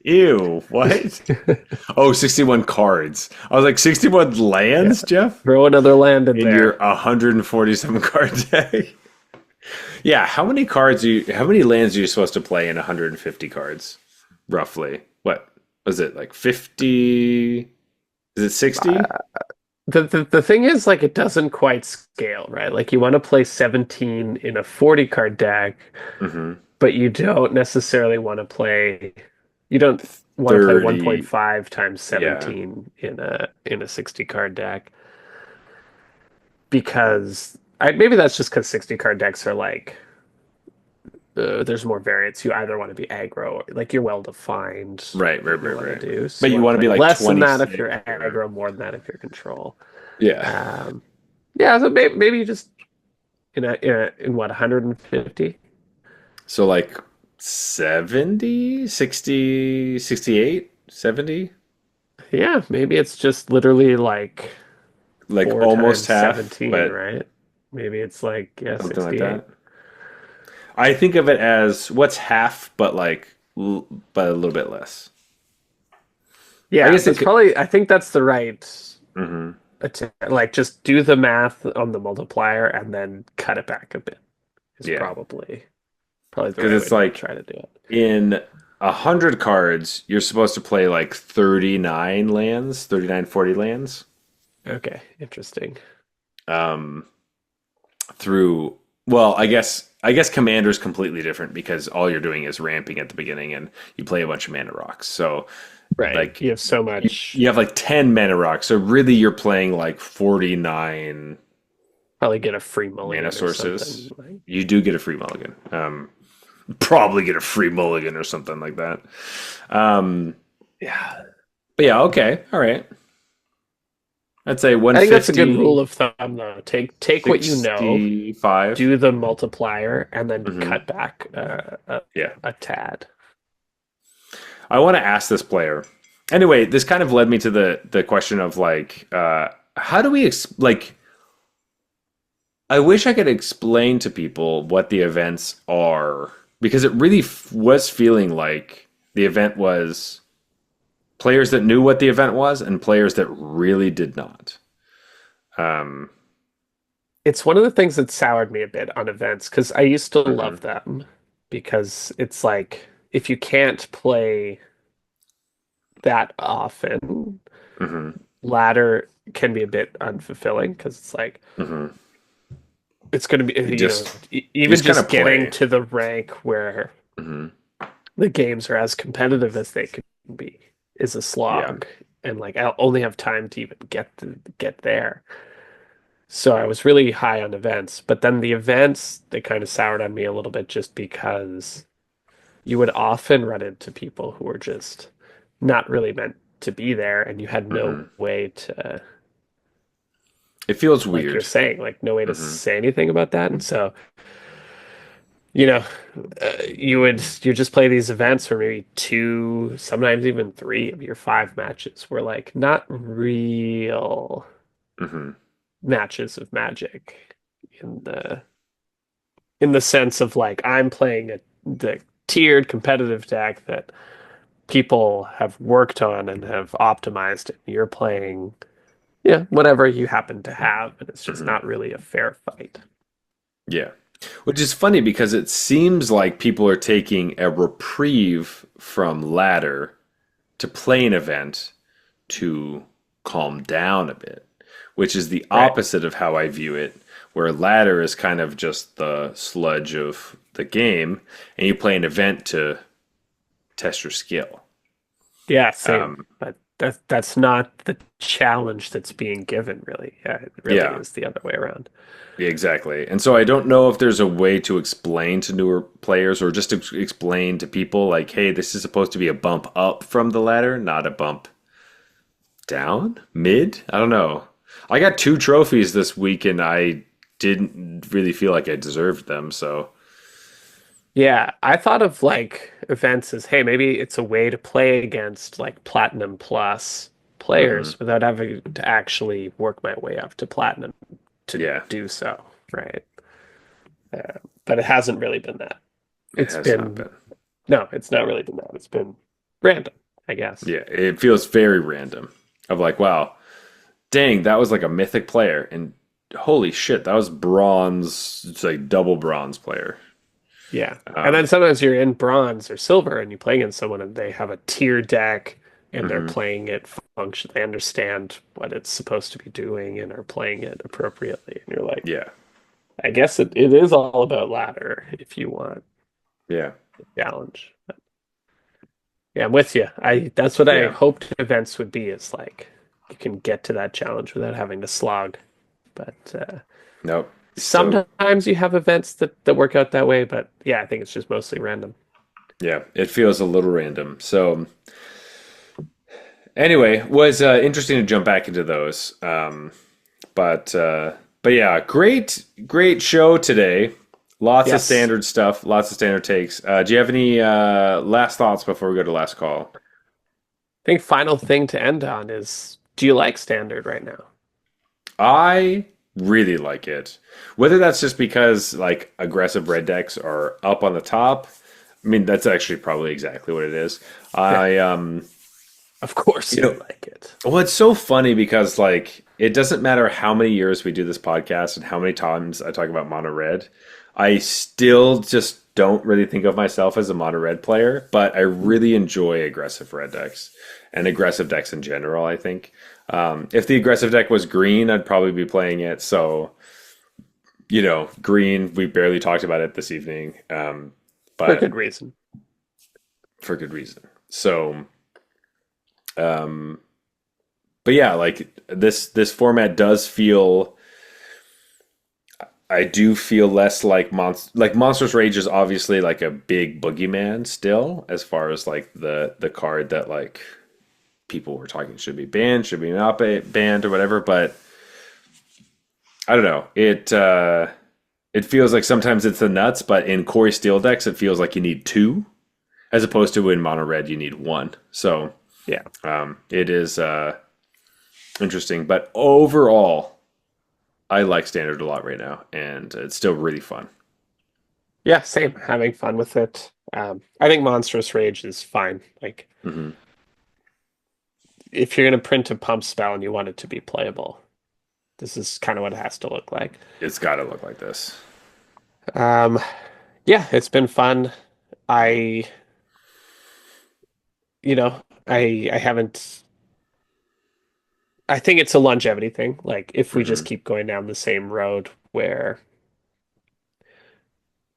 ew. What? Oh, 61 cards. I was like 61 Yeah, lands, Jeff, throw another land in in your there. 147 card deck. Yeah, how many lands are you supposed to play in 150 cards? Roughly. What was it, like 50? Is it 60? The thing is, like, it doesn't quite scale, right? Like, you want to play 17 in a 40 card deck, Mm-hmm. but you don't necessarily want to play, you don't want to play 30. 1.5 times Yeah. 17 in a 60 card deck because maybe that's just because 60 card decks are like, there's more variants. You either want to be aggro, or like, you're well defined Right, right, what you right, want to right. do. So But you you want to want to play be like less than that if 26 you're or aggro, more than that if you're control. yeah. Um, yeah, so maybe you just in what 150? So like 70, 60, 68, 70, Yeah, maybe it's just literally like like four almost times half, 17, but right? Maybe it's like, yeah, something like 68. that. I think of it as what's half, but but a little bit less. I Yeah, guess it that's could. probably, I think that's the right Mhm. like just do the math on the multiplier and then cut it back a bit is Yeah, probably the because right way it's to like try to do it. in 100 cards, you're supposed to play like 39 lands, 39, 40 lands. Okay, interesting. Um, through well, I guess Commander is completely different because all you're doing is ramping at the beginning and you play a bunch of mana rocks. So Right. like You have so you much, have like 10 mana rocks. So really you're playing like 49 probably get a free mana mulligan or something. sources. Like, You do get a free mulligan. Probably get a free mulligan or something like that. Um, yeah. but yeah, okay. All right. I'd say I think that's a good rule 150, of thumb, though. Take what you know, 65. do the multiplier, and then Hmm. cut back Yeah. a tad. I want to ask this player. Anyway, this kind of led me to the question of like, how do we like? I wish I could explain to people what the events are because it really was feeling like the event was players that knew what the event was and players that really did not. Um, It's one of the things that soured me a bit on events because I used to mhm, love them because it's like if you can't play that often, mhm. ladder can be a bit unfulfilling because it's like Hmm. it's going to be You just you even just kind just of getting play. to the rank where Hmm. the games are as competitive as they can be is a Yeah. slog, and like I'll only have time to even get there. So I was really high on events, but then the events they kind of soured on me a little bit just because you would often run into people who were just not really meant to be there, and you had no Hmm. way to, It feels like you're weird. saying, like no way to Hmm. say anything about that. And so, you know, you just play these events for maybe two, sometimes even three of your five matches were like not real Hmm. matches of Magic in the sense of like I'm playing the tiered competitive deck that people have worked on and have optimized it. You're playing, yeah, whatever you happen to have, and it's just Hmm. not really a fair fight. Yeah. Which is funny because it seems like people are taking a reprieve from ladder to play an event to calm down a bit, which is the Right. opposite of how I view it, where ladder is kind of just the sludge of the game, and you play an event to test your skill. Yeah, same. Um, But that's not the challenge that's being given, really. Yeah, it really yeah, is the other way around. exactly. And so I don't know if there's a way to explain to newer players or just to explain to people like, hey, this is supposed to be a bump up from the ladder, not a bump down, mid. I don't know. I got two trophies this week, and I didn't really feel like I deserved them. So, Yeah, I thought of like events as, hey, maybe it's a way to play against like Platinum Plus mhm, players without having to actually work my way up to Platinum to yeah, do so, right? But it hasn't really been that. it It's has not been, been. no, it's not really been that. It's been random, I guess. Yeah, it feels very random. Of like, wow, dang, that was like a mythic player, and holy shit, that was bronze. It's like double bronze player. Yeah. And then Um, sometimes you're in bronze or silver and you play against someone and they have a tier deck and they're mhm, playing it function. They understand what it's supposed to be doing and are playing it appropriately. And you're like, yeah, I guess it is all about ladder if you want yeah, the challenge. But yeah, I'm with you. I that's what I yeah. hoped events would be is like you can get to that challenge without having to slog. But Nope. So sometimes you have events that work out that way, but yeah, I think it's just mostly random. yeah, it feels a little random. So anyway, was interesting to jump back into those. But But yeah, great show today. Lots of Yes. standard stuff, lots of standard takes. Do you have any last thoughts before we go to last call? I think final thing to end on is, do you like standard right now? I really like it. Whether that's just because like aggressive red decks are up on the top. I mean, that's actually probably exactly what it is. Yeah, I of course you you know, like it. well, it's so funny because like it doesn't matter how many years we do this podcast and how many times I talk about mono red. I still just don't really think of myself as a mono red player, but I really enjoy aggressive red decks and aggressive decks in general, I think. If the aggressive deck was green, I'd probably be playing it. So, green, we barely talked about it this evening, For but good reason. for good reason. So, um, but yeah, like this format does feel. I do feel less like Monstrous Rage is obviously like a big boogeyman still, as far as like the card that like people were talking should be banned, should be not banned or whatever. But I don't know. It feels like sometimes it's the nuts, but in Cori-Steel decks, it feels like you need two, as opposed to in mono red you need one. So Yeah. it is interesting, but overall, I like standard a lot right now, and it's still really fun. Yeah, same. Having fun with it. I think Monstrous Rage is fine. Like, Hmm. if you're going to print a pump spell and you want it to be playable, this is kind of what it has to look like. It's got to look like this. Um, yeah, it's been fun. I, you know, I haven't. I think it's a longevity thing. Like, if we just Hmm. keep going down the same road where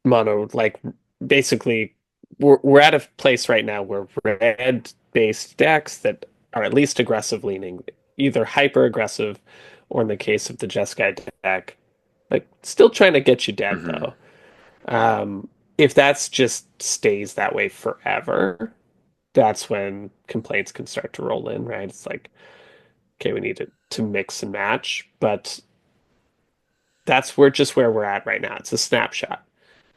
mono, like, basically, we're at a place right now where red based decks that are at least aggressive leaning, either hyper aggressive, or in the case of the Jeskai deck, like still trying to get you dead Hmm. though. Um, if that's just stays that way forever, that's when complaints can start to roll in, right? It's like, okay, we need to mix and match, but that's where we're at right now. It's a snapshot.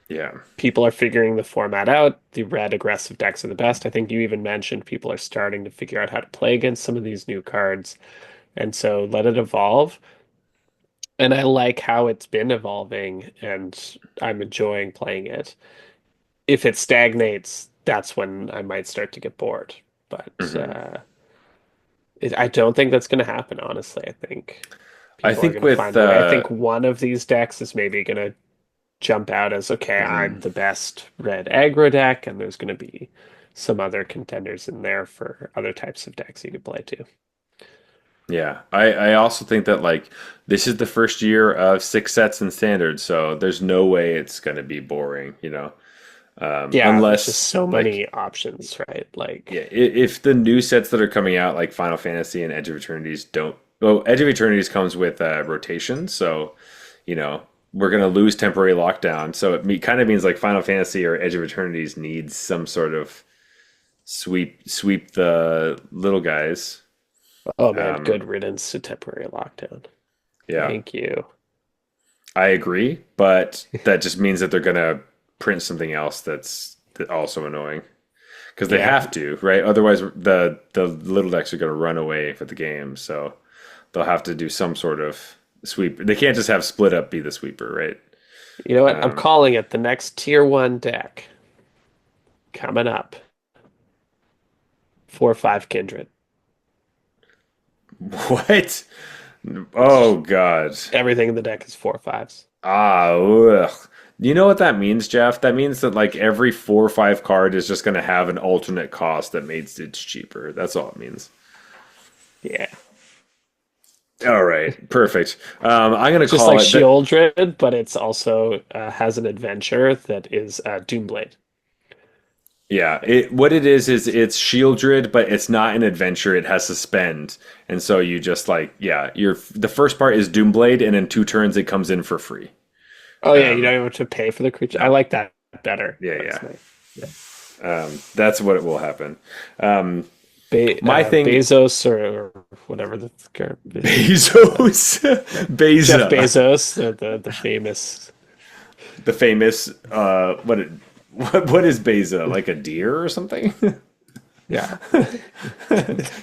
Yeah. People are figuring the format out. The red aggressive decks are the best. I think you even mentioned people are starting to figure out how to play against some of these new cards. And so let it evolve. And I like how it's been evolving and I'm enjoying playing it. If it stagnates, that's when I might start to get bored. But Hmm. I don't think that's going to happen, honestly. I think I people are think going to with find a way. I think one of these decks is maybe going to jump out as, okay, mhm. I'm the best red aggro deck, and there's going to be some other contenders in there for other types of decks you could play too. Yeah, I also think that like this is the first year of six sets and standard, so there's no way it's gonna be boring, Yeah, there's just unless so like many options, right? yeah, Like, if the new sets that are coming out like Final Fantasy and Edge of Eternities don't, well, Edge of Eternities comes with rotation, so you know we're gonna lose temporary lockdown, so kind of means like Final Fantasy or Edge of Eternities needs some sort of sweep the little guys. oh man, Um, good riddance to temporary lockdown. yeah. Thank you. I agree, but that just means that they're gonna print something else that's also annoying because they Yeah, have to, right? Otherwise, the little decks are gonna run away for the game, so they'll have to do some sort of sweep. They can't just have split up be the sweeper, right? you know what? I'm Um, calling it the next tier one deck coming up. 4/5 Kindred. what? It's Oh God! everything in the deck is 4/5s. Ugh. You know what that means, Jeff? That means that like every 4 or 5 card is just gonna have an alternate cost that makes it cheaper. That's all it means. Yeah. All right, perfect. I'm gonna Just call like it that. Shieldred, but it's also has an adventure that is Doomblade. Yeah, what it is it's Shieldred, but it's not an adventure. It has suspend, and so you just like yeah, the first part is Doomblade, and in 2 turns it comes in for free. Oh yeah, you Um, don't even have to pay for the creature. I no, like that better. yeah, That's yeah. nice. Yeah. That's what it will happen. My thing, Bezos or whatever the Bezos, Jeff Beza, Bezos, the famous. the famous. What is Beza? Like a deer or something? Yeah.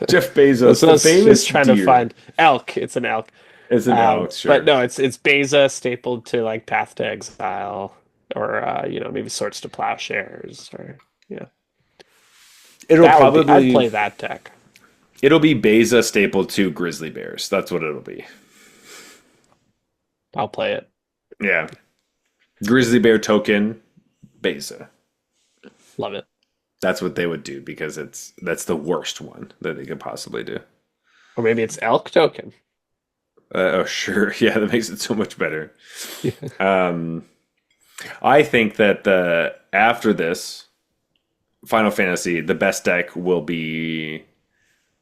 Jeff Bezos, So I the was famous just trying to deer. find elk. It's an elk. Is an elk, But sure. no, it's Beza stapled to like Path to Exile, or maybe Swords to Plowshares, or yeah. It'll That would be. I'd probably play that deck. it'll be Beza stapled to grizzly bears. That's what it'll be. I'll play it. Yeah, grizzly bear token, Beza. Love it. That's what they would do because that's the worst one that they could possibly do. Or maybe it's elk token. Oh, sure. Yeah, that makes it so much better. Um, I think that the after this Final Fantasy, the best deck will be.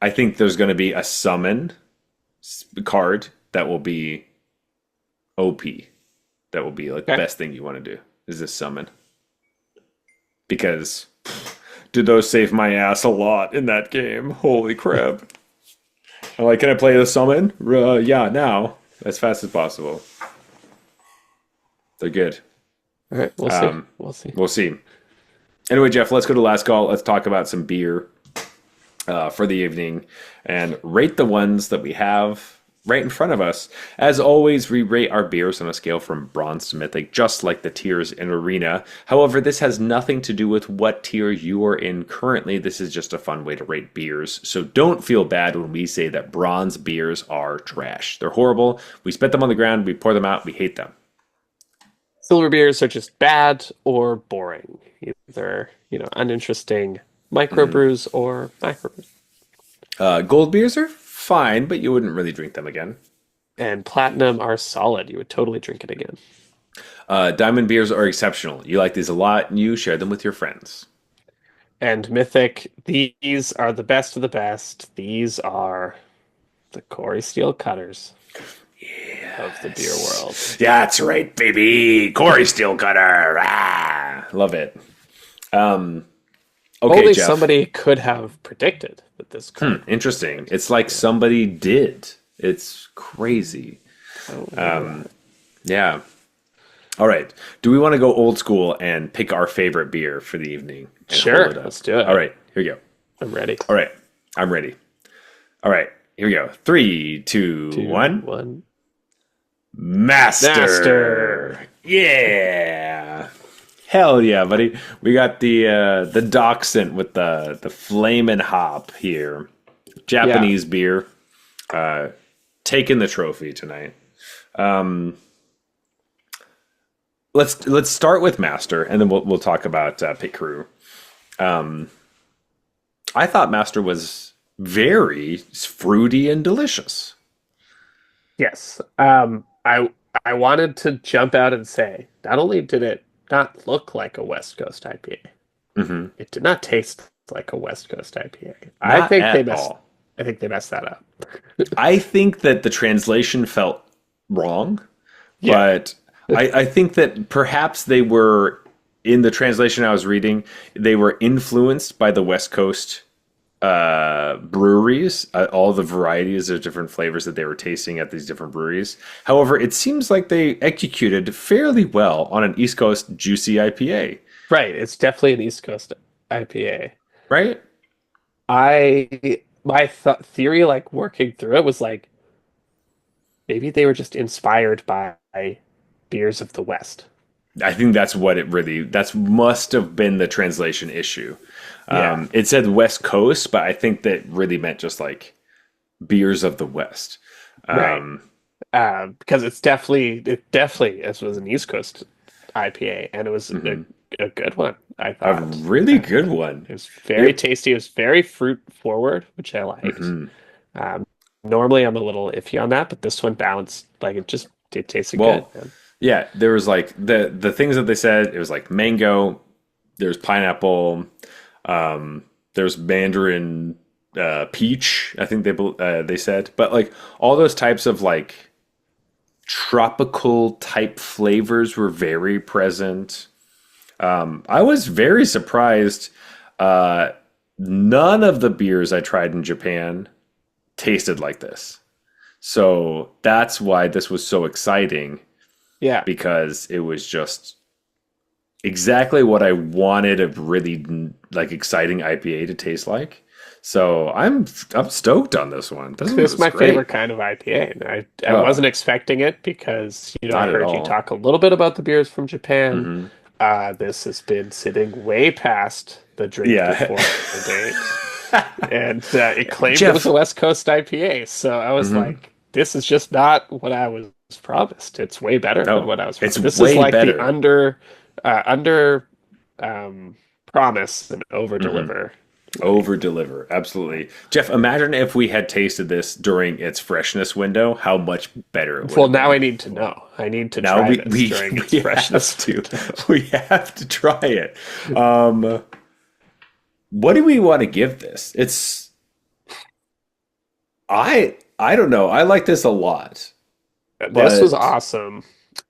I think there's going to be a summon card that will be OP. That will be like the Okay. best thing you want to do is this summon because did those save my ass a lot in that game? Holy crap! I'm like, can I play the summon? Yeah, now as fast as possible. They're good. All right, we'll see. Um, We'll see. we'll see. Anyway, Jeff, let's go to last call. Let's talk about some beer for the evening and rate the ones that we have right in front of us. As always, we rate our beers on a scale from bronze to mythic, just like the tiers in Arena. However, this has nothing to do with what tier you are in currently. This is just a fun way to rate beers. So don't feel bad when we say that bronze beers are trash. They're horrible. We spit them on the ground. We pour them out. We hate them. Silver beers are just bad or boring. Either, uninteresting microbrews or macrobrews. Gold beers are fine, but you wouldn't really drink them again. And platinum are solid. You would totally drink it again. Diamond beers are exceptional. You like these a lot, and you share them with your friends. And mythic, these are the best of the best. These are the Cori-Steel cutters of the beer world. Yeah, that's right, baby. Cori-Steel Cutter. Ah, love it. Okay, Only Jeff. somebody could have predicted that this could. Interesting. It's like somebody did. It's crazy. Yeah. All right. Do we want to go old school and pick our favorite beer for the evening? And Sure, hold it up? let's do it. All right. Here we go. I'm ready. All right. I'm ready. All right. Here we go. 3, 2, 1. 1. Master. Master. Yeah. Hell yeah, buddy. We got the Dachshund with the flamin' hop here. Japanese beer. Taking the trophy tonight. Let's start with Master, and then we'll talk about Pit Crew. I thought Master was very fruity and delicious. Yes. I wanted to jump out and say, not only did it not look like a West Coast IPA, it did not taste like a West Coast IPA. Not at all. I think they messed that up. I think that the translation felt wrong, Yeah. but I think that perhaps they were, in the translation I was reading, they were influenced by the West Coast breweries, all the varieties of different flavors that they were tasting at these different breweries. However, it seems like they executed fairly well on an East Coast juicy IPA, Right. It's definitely an East Coast IPA. right? My theory, like working through it, was like maybe they were just inspired by beers of the West. I think that's must have been the translation issue. Yeah. It said West Coast, but I think that really meant just like beers of the West. Right. Because it definitely this was an East Coast IPA, and it was a good one, I A thought. really good one. It was very Yep. tasty. It was very fruit forward, which I liked. Normally, I'm a little iffy on that, but this one balanced. Like it tasted Well, good. Man. yeah, there was like the things that they said. It was like mango. There's pineapple. There's mandarin, peach. I think they said, but like all those types of like tropical type flavors were very present. I was very surprised. None of the beers I tried in Japan tasted like this. So that's why this was so exciting Yeah. because it was just exactly what I wanted a really like exciting IPA to taste like. So I'm stoked on this one. This one This is was my favorite great. kind of IPA. And I Oh, wasn't expecting it because, I not at heard you all. talk a little bit about the beers from Japan. Hmm. This has been sitting way past the drink Yeah. before date. And it claimed it was a Jeff. West Coast IPA. So I was Hmm. like, this is just not what I was promised. It's way better than No, what I was it's promised. This is way like the better. under um, promise and over Hmm. deliver. Like, Over deliver. Absolutely. Jeff, imagine if we had tasted this during its freshness window, how much better it would well, have now I been. need to know. I need to Now try we this we during its we have freshness to window. we have to try it. Um, what do we want to give this? I don't know. I like this a lot, This was but awesome.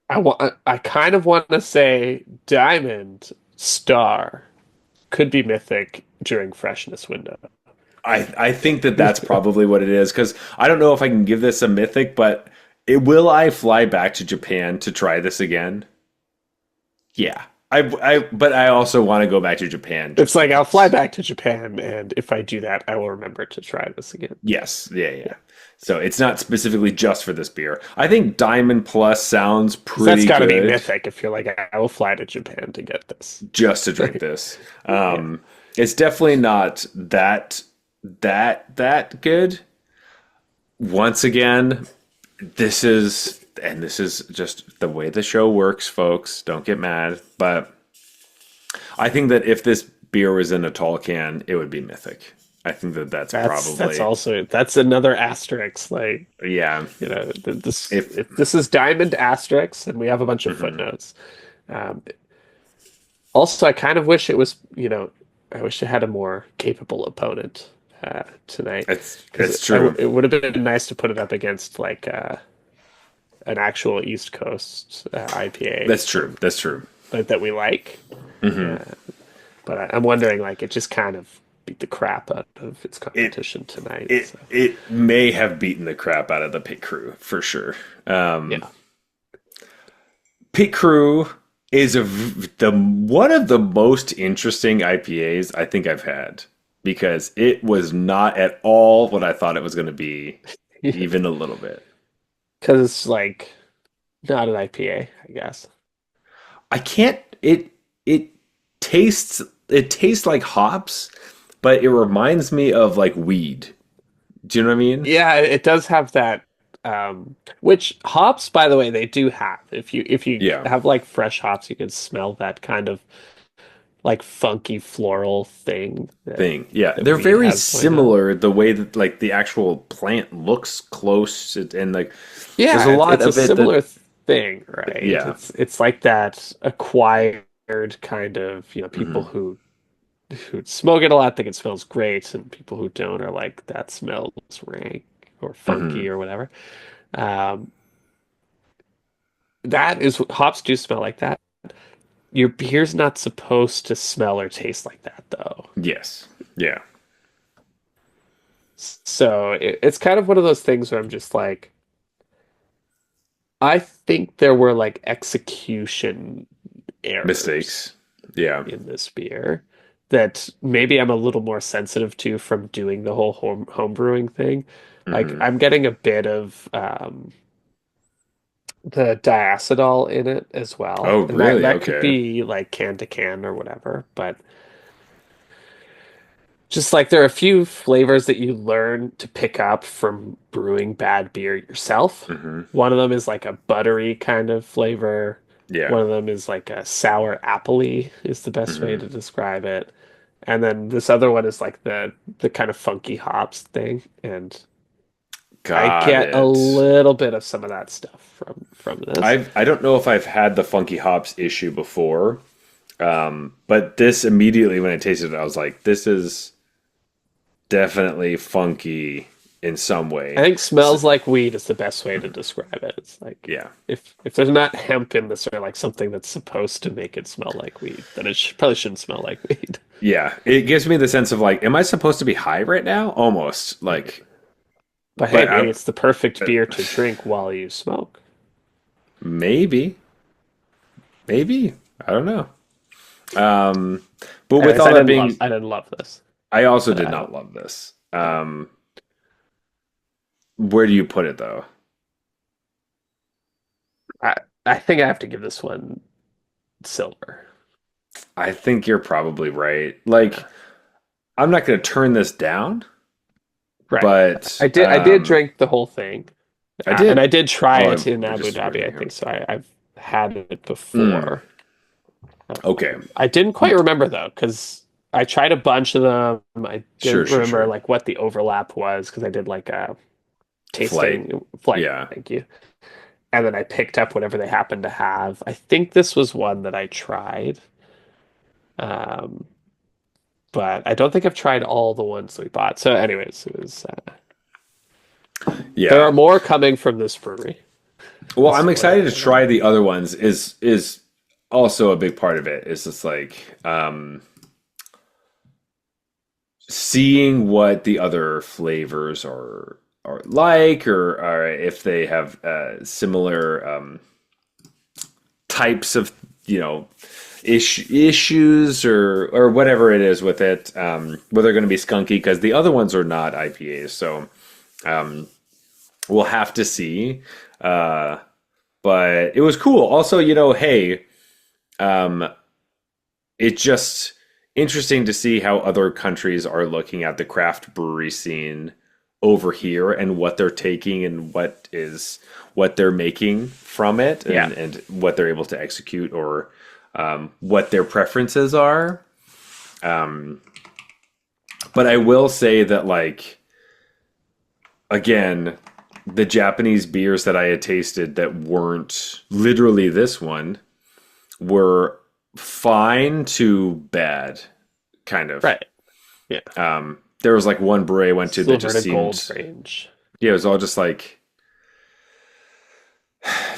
I kind of want to say Diamond Star could be mythic during freshness window. I think that that's probably what it is because I don't know if I can give this a mythic, but will I fly back to Japan to try this again? Yeah. But I also want to go back to Japan It's just like I'll fly because. back to Japan, and if I do that, I will remember to try this again. Yes. Yeah, yeah. Yeah, So it's not specifically just for this beer. I think Diamond Plus sounds because that's pretty got to be good mythic. If you're like, I will fly to Japan to get this. just to drink this. Yeah, It's definitely not that good. Once again, this is just the way the show works, folks. Don't get mad, but I think that if this beer was in a tall can, it would be mythic. I think that that's that's probably also that's another asterisk. Like yeah. this If if this is Diamond asterisks, and we have a bunch of mhm. footnotes. Also, I kind of wish it was, I wish it had a more capable opponent tonight because It's true. it would have been nice to put it up against like an actual East Coast IPA That's true. That's true. that we like. Uh, but I'm wondering, like, it just kind of beat the crap out of its It competition tonight. it So it may have beaten the crap out of the pit crew for sure. yeah, Pit crew is the one of the most interesting IPAs I think I've had because it was not at all what I thought it was going to be, even a little bit. because it's like not an IPA, I guess. I can't. It tastes it tastes like hops, but it reminds me of like weed. Do you know what I mean? Yeah, it does have that which hops, by the way, they do have. If you Yeah. have like fresh hops, you can smell that kind of like funky floral thing Thing. Yeah, that they're weed very has going on. similar the way that like the actual plant looks close and like there's Yeah, a lot it's a of it that similar thing, right? yeah. It's like that acquired kind of, people Hmm. who smoke it a lot think it smells great, and people who don't are like that smells rank or funky Hmm. or whatever. Um, that is hops do smell like that. Your beer's not supposed to smell or taste like that, though. Yes. Yeah. So it's kind of one of those things where I'm just like, I think there were like execution errors Mistakes. Yeah. in this beer that maybe I'm a little more sensitive to from doing the whole home brewing thing. Like Hmm. I'm getting a bit of the diacetyl in it as well, Oh, and that really? that could Okay. be like can to can or whatever, but just like there are a few flavors that you learn to pick up from brewing bad beer yourself. Hmm. One of them is like a buttery kind of flavor. Yeah. One of them is like a sour appley is the best way to Hmm. describe it. And then this other one is like the kind of funky hops thing. And I Got get a it. little bit of some of that stuff from this. I don't know if I've had the funky hops issue before, but this immediately when I tasted it, I was like, this is definitely funky in some I way. think So, smells like weed is the best way to describe it. It's like yeah. if there's not hemp in this or like something that's supposed to make it smell like weed, then it probably shouldn't smell like weed. Yeah. It gives me the sense of like, am I supposed to be high right now? Almost like But hey, But maybe I, it's the perfect uh, beer to drink while you smoke. maybe, maybe I don't know. Um, but with Anyways, all that being, I didn't love this. I also But did I not love this. yeah. Where do you put it though? I I think I have to give this one silver. I think you're probably right. Like, Yeah. I'm not going to turn this down, Right. but I did drink the whole thing. I And I did. did try Oh, it in we're Abu just Dhabi, ripping I here. think. So I've had it Mm, before. okay. I didn't quite remember though, because I tried a bunch of them. I Sure, didn't sure, remember sure. like what the overlap was because I did like a Flight. tasting flight. Yeah. Thank you. And then I picked up whatever they happened to have. I think this was one that I tried. Um, but I don't think I've tried all the ones we bought. So, anyways, it was. There Yeah. are more coming from this brewery. Well, That's I'm what excited to what I try know. the other ones is also a big part of it. It's just like seeing what the other flavors are like or if they have similar types of issues or whatever it is with it, whether they're going to be skunky because the other ones are not IPAs, so we'll have to see. uh but it was cool also, hey, um it's just interesting to see how other countries are looking at the craft brewery scene over here and what they're taking and what they're making from it Yeah. and what they're able to execute or what their preferences are. But I will say that, like, again, the Japanese beers that I had tasted that weren't literally this one were fine to bad, kind of. Right. Yeah. There was like one brewery I went to that Silver just to gold seemed, range. yeah, it was all just like,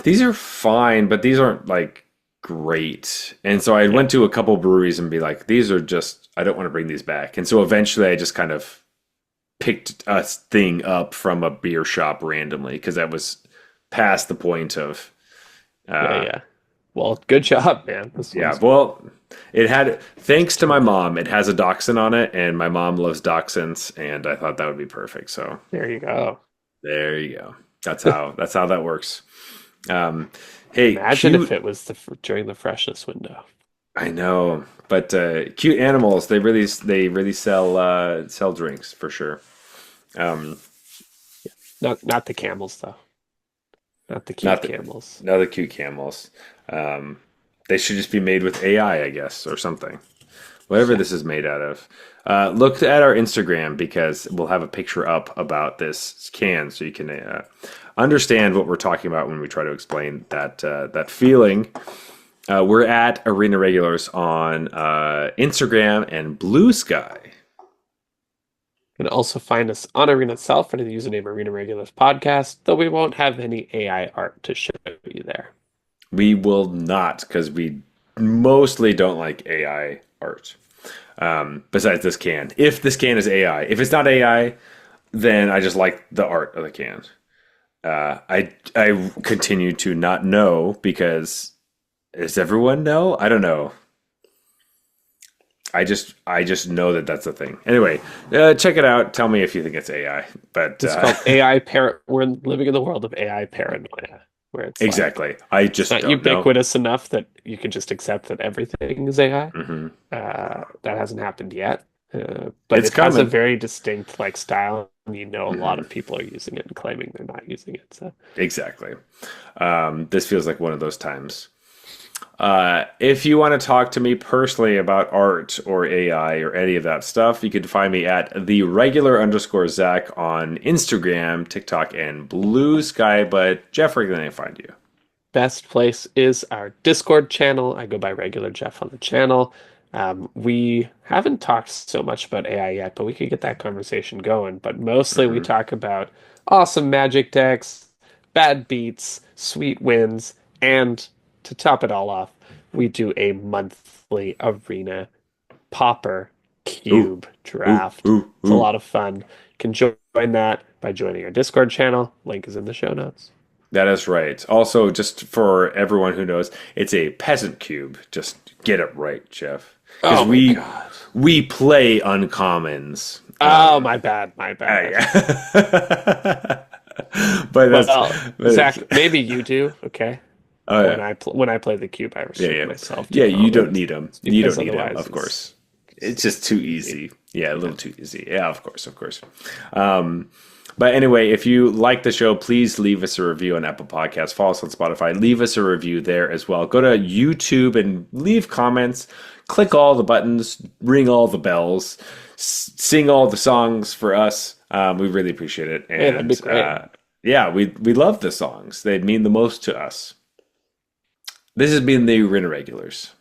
these are fine, but these aren't like great. And so I Yeah. went to a couple breweries and be like, these are just, I don't want to bring these back. And so eventually I just kind of picked a thing up from a beer shop randomly because that was past the point of, Yeah. uh, Yeah. Well, good job, man. This yeah, one's well, it had, thanks to my good. mom, it has a dachshund on it, and my mom loves dachshunds, and I thought that would be perfect. So There you go. there you go. That's how that works. Um, hey, Imagine if cute. it was during the freshness window. I know, but cute animals. They really sell drinks for sure. Um, Not the camels though. Not the cute not the camels. not the cute camels. Um, they should just be made with AI, I guess, or something. Whatever Yeah. this is made out of. Look at our Instagram because we'll have a picture up about this can, so you can understand what we're talking about when we try to explain that feeling. We're at Arena Regulars on Instagram and Blue Sky. You can also find us on Arena itself under the username Arena Regulars Podcast, though we won't have any AI art to show you there. We will not because we mostly don't like AI art. Besides this can, if this can is AI, if it's not AI, then I just like the art of the can. I continue to not know because does everyone know? I don't know. I just know that that's a thing. Anyway, check it out. Tell me if you think it's AI. But It's called AI par We're living in the world of AI paranoia, where it's like exactly, I it's just not don't know. ubiquitous enough that you can just accept that everything is AI. Hmm. That hasn't happened yet, but It's it has a coming. very distinct like style, and you know a lot Hmm. of people are using it and claiming they're not using it. So Exactly. This feels like one of those times. If you want to talk to me personally about art or AI or any of that stuff, you can find me at the regular underscore Zach on Instagram, TikTok, and Blue Sky. But Jeff, where can I find you? best place is our Discord channel. I go by regular Jeff on the channel. We haven't talked so much about AI yet, but we could get that conversation going. But mostly we Hmm. talk about awesome magic decks, bad beats, sweet wins, and to top it all off, we do a monthly arena popper Ooh, cube ooh, draft. ooh, It's a ooh. lot of fun. You can join that. by joining our Discord channel. Link is in the show notes. That is right. Also, just for everyone who knows, it's a peasant cube. Just get it right, Jeff. Because Oh my god. we play uncommons. Oh, my bad. My bad. Yeah. But Well, Zach, maybe you do. Okay. oh When yeah, when I play the cube, I restrict yeah. myself to Yeah, you don't commons need them. You because don't need them, otherwise of course. It's just too easy. Yeah, a little too easy. Yeah, of course, of course. But anyway, if you like the show, please leave us a review on Apple Podcasts. Follow us on Spotify. Leave us a review there as well. Go to YouTube and leave comments. Click all the buttons. Ring all the bells. Sing all the songs for us. We really appreciate it. And Yeah, that'd be great. yeah, we love the songs. They mean the most to us. This has been the Arena Regulars.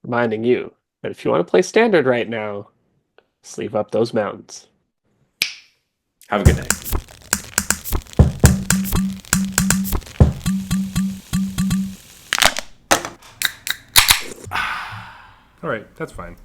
Reminding you that if you want to play standard right now, sleeve up those mountains. Have a good night. All right, that's fine.